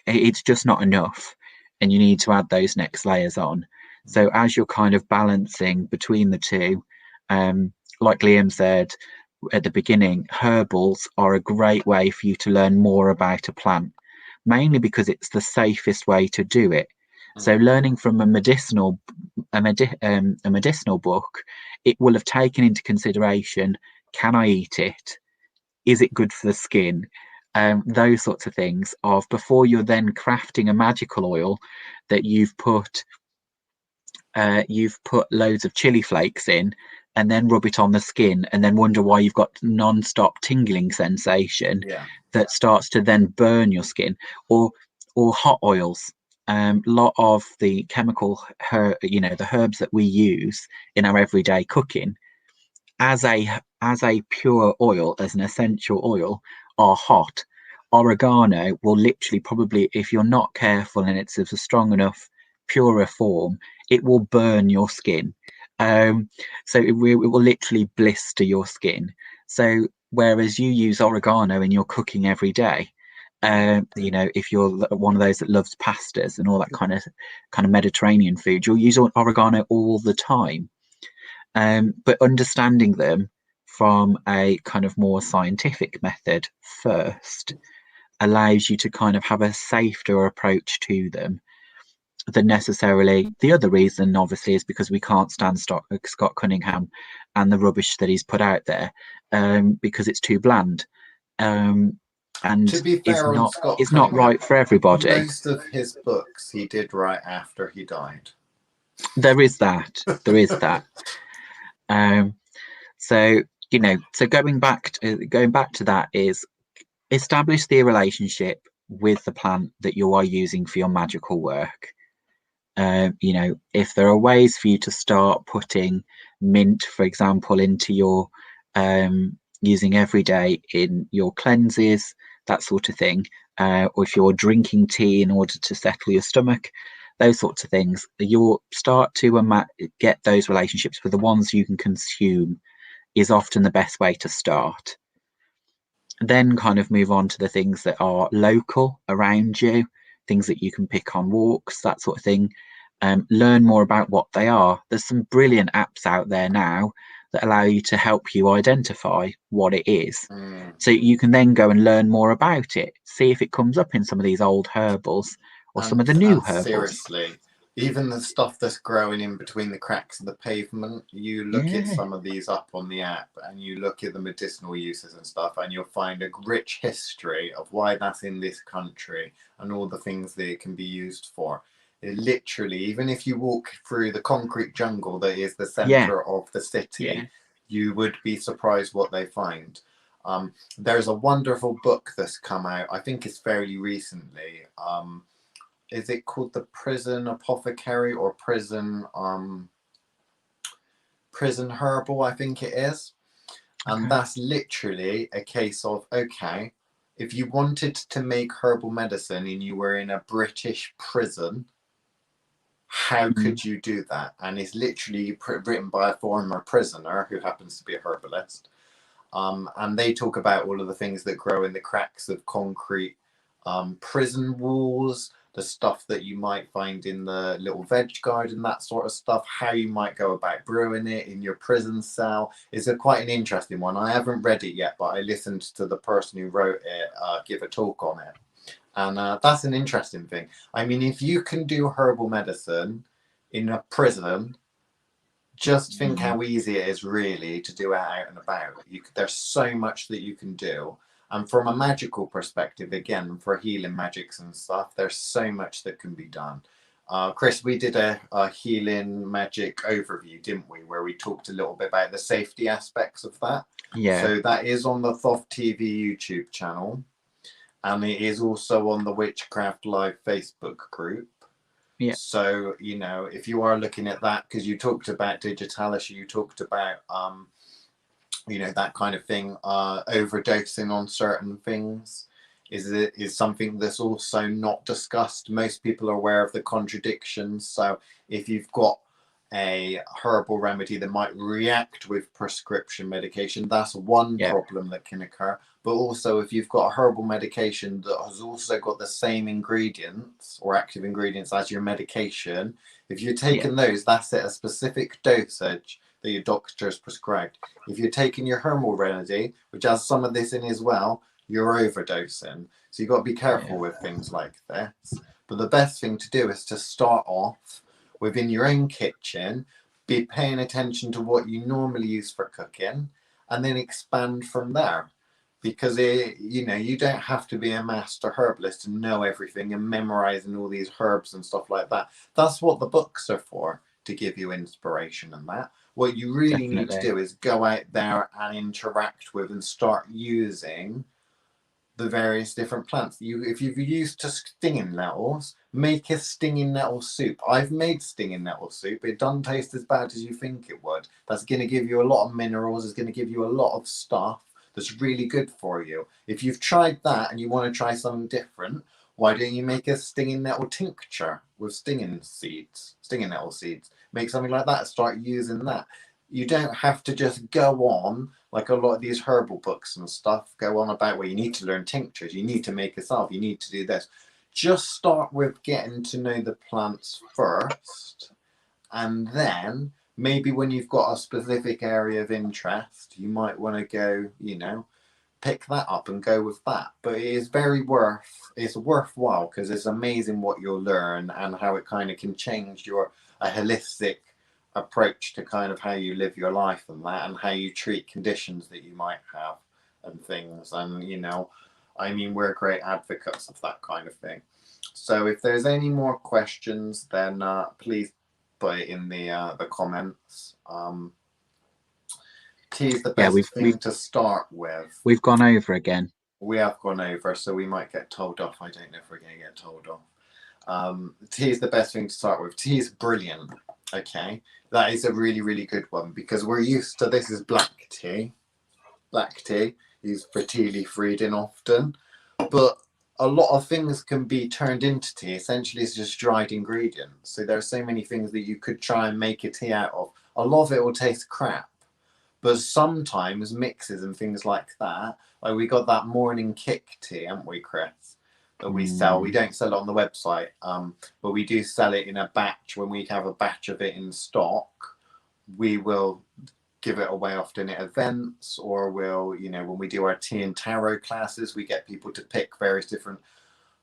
it's just not enough and you need to add those next layers on. So as you're kind of balancing between the two, like Liam said at the beginning, herbals are a great way for you to learn more about a plant, mainly because it's the safest way to do it. So learning from a medicinal book, it will have taken into consideration, can I eat it? Is it good for the skin? Those sorts of things of before you're then crafting a magical oil that you've put loads of chili flakes in and then rub it on the skin and then wonder why you've got non-stop tingling sensation that starts to then burn your skin, or hot oils. A lot of the chemical the herbs that we use in our everyday cooking as a pure oil, as an essential oil, are hot. Oregano will literally, probably, if you're not careful and it's of a strong enough purer form, it will burn your skin. So it will literally blister your skin. So whereas you use oregano in your cooking every day, if you're one of those that loves pastas and all that kind of Mediterranean food, you'll use oregano all the time. But understanding them from a kind of more scientific method first allows you to kind of have a safer approach to them. than necessarily. The other reason, obviously, is because we can't stand Scott Cunningham and the rubbish that he's put out there, because it's too bland, and to be fair on Scott is not Cunningham, right for everybody. most of his books he did write after he died. There is that. There is that. So so going back to that is establish the relationship with the plant that you are using for your magical work. If there are ways for you to start putting mint, for example, into your using every day in your cleanses, that sort of thing, or if you're drinking tea in order to settle your stomach, those sorts of things, you'll start to get those relationships with the ones you can consume is often the best way to start. Then kind of move on to the things that are local around you, things that you can pick on walks, that sort of thing. Learn more about what they are. There's some brilliant apps out there now that allow you to help you identify what it is. So you can then go and learn more about it, see if it comes up in some of these old herbals or some of the new herbals. Seriously, even the stuff that's growing in between the cracks of the pavement, you look at some of these up on the app and you look at the medicinal uses and stuff, and you'll find a rich history of why that's in this country and all the things that it can be used for. It literally, even if you walk through the concrete jungle that is the center of the city, you would be surprised what they find. There's a wonderful book that's come out, I think it's fairly recently. Is it called The Prison Apothecary or Prison Herbal, I think it is. And that's literally a case of, okay, if you wanted to make herbal medicine and you were in a British prison, how could you do that? And it's literally written by a former prisoner who happens to be a herbalist. And they talk about all of the things that grow in the cracks of concrete prison walls, the stuff that you might find in the little veg garden, that sort of stuff, how you might go about brewing it in your prison cell. It's quite an interesting one. I haven't read it yet, but I listened to the person who wrote it give a talk on it. And that's an interesting thing. I mean, if you can do herbal medicine in a prison, just think how easy it is really to do it out and about. There's so much that you can do. And from a magical perspective, again, for healing magics and stuff, there's so much that can be done. Chris, we did a healing magic overview, didn't we? Where we talked a little bit about the safety aspects of that. Yeah. So that is on the Thoth TV YouTube channel. And it is also on the Witchcraft Live Facebook group. Yeah. So, if you are looking at that, because you talked about digitalis, you talked about, that kind of thing, overdosing on certain things is something that's also not discussed. Most people are aware of the contradictions. So if you've got a herbal remedy that might react with prescription medication, that's one problem that can occur. But also if you've got a herbal medication that has also got the same ingredients or active ingredients as your medication, if you're taking those, that's at a specific dosage that your doctor has prescribed. If you're taking your herbal remedy, which has some of this in as well, you're overdosing. So you've got to be careful with things like this. But the best thing to do is to start off within your own kitchen, be paying attention to what you normally use for cooking, and then expand from there. Because you don't have to be a master herbalist and know everything and memorizing all these herbs and stuff like that. That's what the books are for, to give you inspiration and that. What you really need to do is go out there and interact with and start using the various different plants. If you've used stinging nettles, make a stinging nettle soup. I've made stinging nettle soup. It doesn't taste as bad as you think it would. That's going to give you a lot of minerals. It's going to give you a lot of stuff that's really good for you. If you've tried that and you want to try something different, why don't you make a stinging nettle tincture with stinging nettle seeds? Make something like that, start using that. You don't have to just go on like a lot of these herbal books and stuff go on about where you need to learn tinctures, you need to make a salve, you need to do this. Just start with getting to know the plants first, and then maybe when you've got a specific area of interest, you might want to go, pick that up and go with that. But it is it's worthwhile because it's amazing what you'll learn and how it kind of can change a holistic approach to kind of how you live your life and that, and how you treat conditions that you might have and things. And I mean, we're great advocates of that kind of thing. So if there's any more questions, then please put it in the comments. Tea is the best thing to start with. We've gone over again. We have gone over, so we might get told off. I don't know if we're going to get told off. Tea is the best thing to start with. Tea is brilliant. Okay, that is a really, really good one because we're used to this is black tea. Black tea is for tea leaf reading often, but a lot of things can be turned into tea. Essentially, it's just dried ingredients. So there are so many things that you could try and make a tea out of. A lot of it will taste crap, but sometimes mixes and things like that. Like we got that morning kick tea, haven't we, Chris? That we sell. We don't sell it on the website, but we do sell it in a batch. When we have a batch of it in stock, we will give it away often at events, or we'll, when we do our tea and tarot classes, we get people to pick various different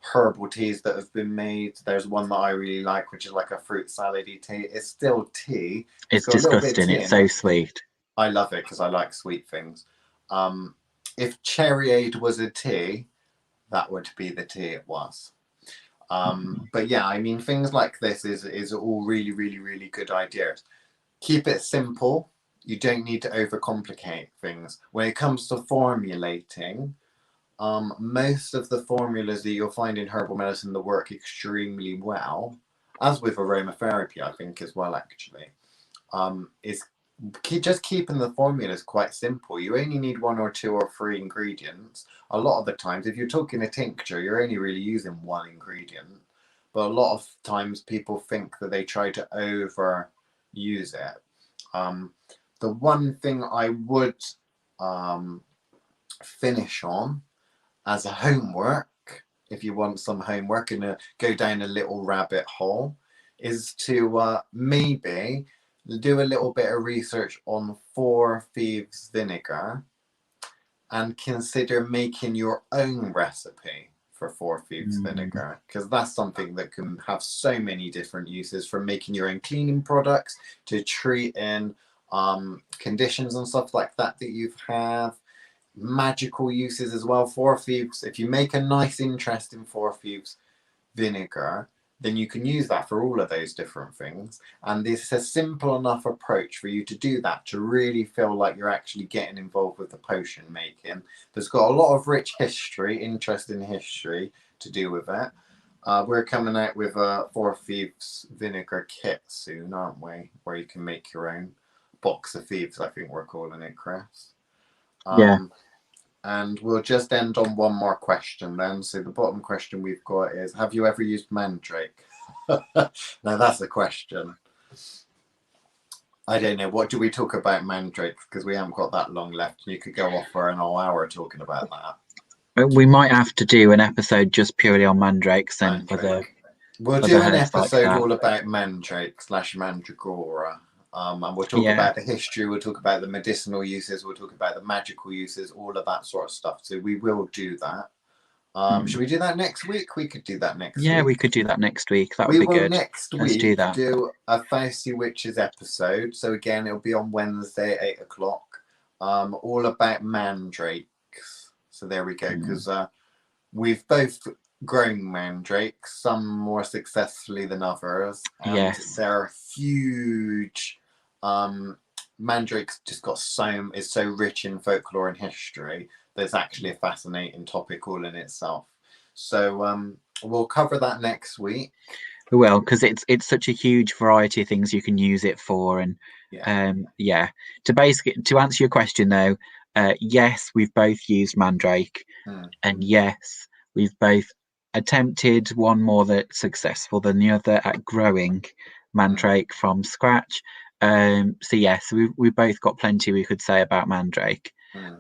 herbal teas that have been made. There's one that I really like, which is like a fruit salady tea. It's still tea. It's disgusting. It's so sweet. I love it because I like sweet things. If Cherryade was a tea, that would be the tea it was. But yeah, I mean, things like this is all really, really, really good ideas. Keep it simple. You don't need to overcomplicate things. When it comes to formulating, most of the formulas that you'll find in herbal medicine that work extremely well, as with aromatherapy, I think as well, actually, is just keeping the formulas quite simple. You only need 1 or 2 or 3 ingredients. A lot of the times, if you're talking a tincture, you're only really using 1 ingredient. But a lot of times people think that they try to overuse it. The one thing I would finish on as a homework, if you want some homework and go down a little rabbit hole, is to maybe do a little bit of research on 4 thieves vinegar and consider making your own recipe for 4 thieves vinegar, because that's something that can have so many different uses, from making your own cleaning products to treating conditions and stuff like that you have. Magical uses as well. 4 thieves, if you make a nice interesting 4 thieves vinegar, then you can use that for all of those different things. And this is a simple enough approach for you to do that, to really feel like you're actually getting involved with the potion making. There's got a lot of rich history, interesting history to do with it. We're coming out with a 4 thieves vinegar kit soon, aren't we? Where you can make your own box of thieves, I think we're calling it, Chris. Yeah. And we'll just end on one more question then. So the bottom question we've got is, have you ever used mandrake? Now that's a question. I don't know. What do we talk about mandrake? Because we haven't got that long left. You could go off for an whole hour talking about that. We might have to do an episode just purely on mandrakes and we'll do an episode all about mandrake / mandragora. And we'll talk about the history, we'll talk about the medicinal uses, we'll talk about the magical uses, all of that sort of stuff. So we will do that. Should we do that next week? We could do that next week. Yeah, we could do that next week. That would be good. Next week do a FAUSTY Witches episode. So again, it'll be on Wednesday at 8 o'clock. All about mandrakes. So there we go. Because we've both grown mandrakes, some more successfully than others. And yes, they're huge. Mandrake's just got is so rich in folklore and history. That's actually a fascinating topic all in itself. So we'll cover that next week. We will, because it's such a huge variety of things you can use it for. And to answer your question though, yes, we've both used mandrake, and yes, we've both attempted, one more successful than the other, at growing mandrake from scratch. So yes, we both got plenty we could say about mandrake.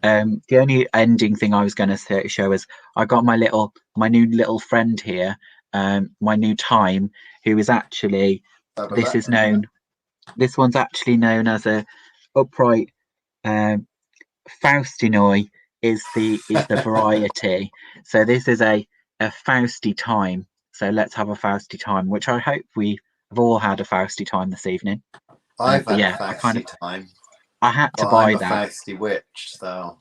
The only ending thing I was going to show is I got my new little friend here, my new Time, who is actually this one's actually known as a upright Faustinoi is the variety. So this is a Fausty time. So let's have a Fausty time, which I hope we have all had a Fausty time this evening. I've had yeah, a Fausty time. I had to buy I'm a that. Fausty witch, so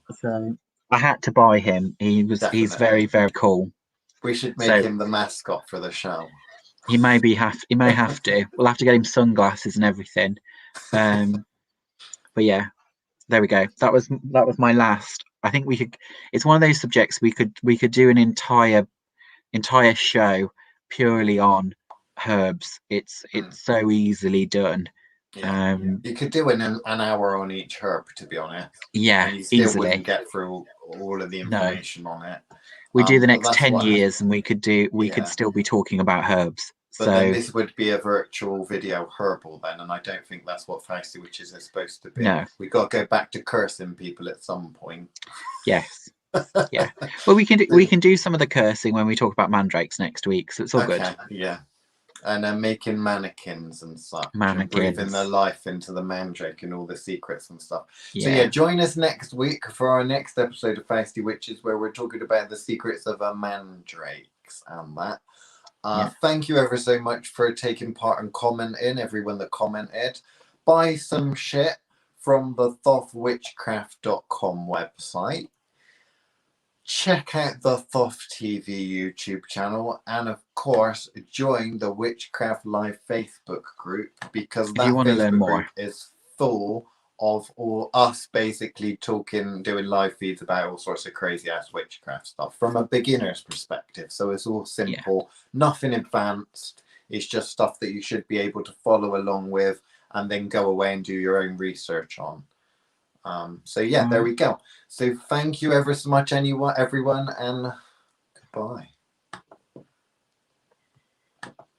I had to buy him. He's very, very cool. We should make him the mascot for the show. He may have to. We'll have to get him sunglasses and everything. But yeah, there we go. That was my last. I think we could. It's one of those subjects we could do an entire show purely on herbs. It's so easily done. Yeah. You could do an hour on each herb, to be honest. Yeah, and you still wouldn't get through all of the information on it. We do the next 10 years, and we could still be talking about herbs. But then this would be a virtual video herbal then, and I don't think that's what Fausty Witches is supposed to be. No. We got to go back to cursing people at some point. Yes. Yeah. Well, we can do some of the cursing when we talk about mandrakes next week, so it's all good. Yeah. And then making mannequins and stuff. Mannequins. Breathing their life into the mandrake and all the secrets and stuff. Yeah. So yeah, join us next week for our next episode of Fausty Witches, where we're talking about the secrets of mandrakes and that. Thank you ever so much for taking part and commenting, everyone that commented. Buy some shit from the thothwitchcraft.com website. Check out the Thoth TV YouTube channel, and of course join the Witchcraft Live Facebook group, because that Facebook group is full of all us basically doing live feeds about all sorts of crazy ass witchcraft stuff from a beginner's perspective. So it's all simple, nothing advanced. It's just stuff that you should be able to follow along with and then go away and do your own research on. So yeah, there we go. So thank you ever so much, everyone, and goodbye.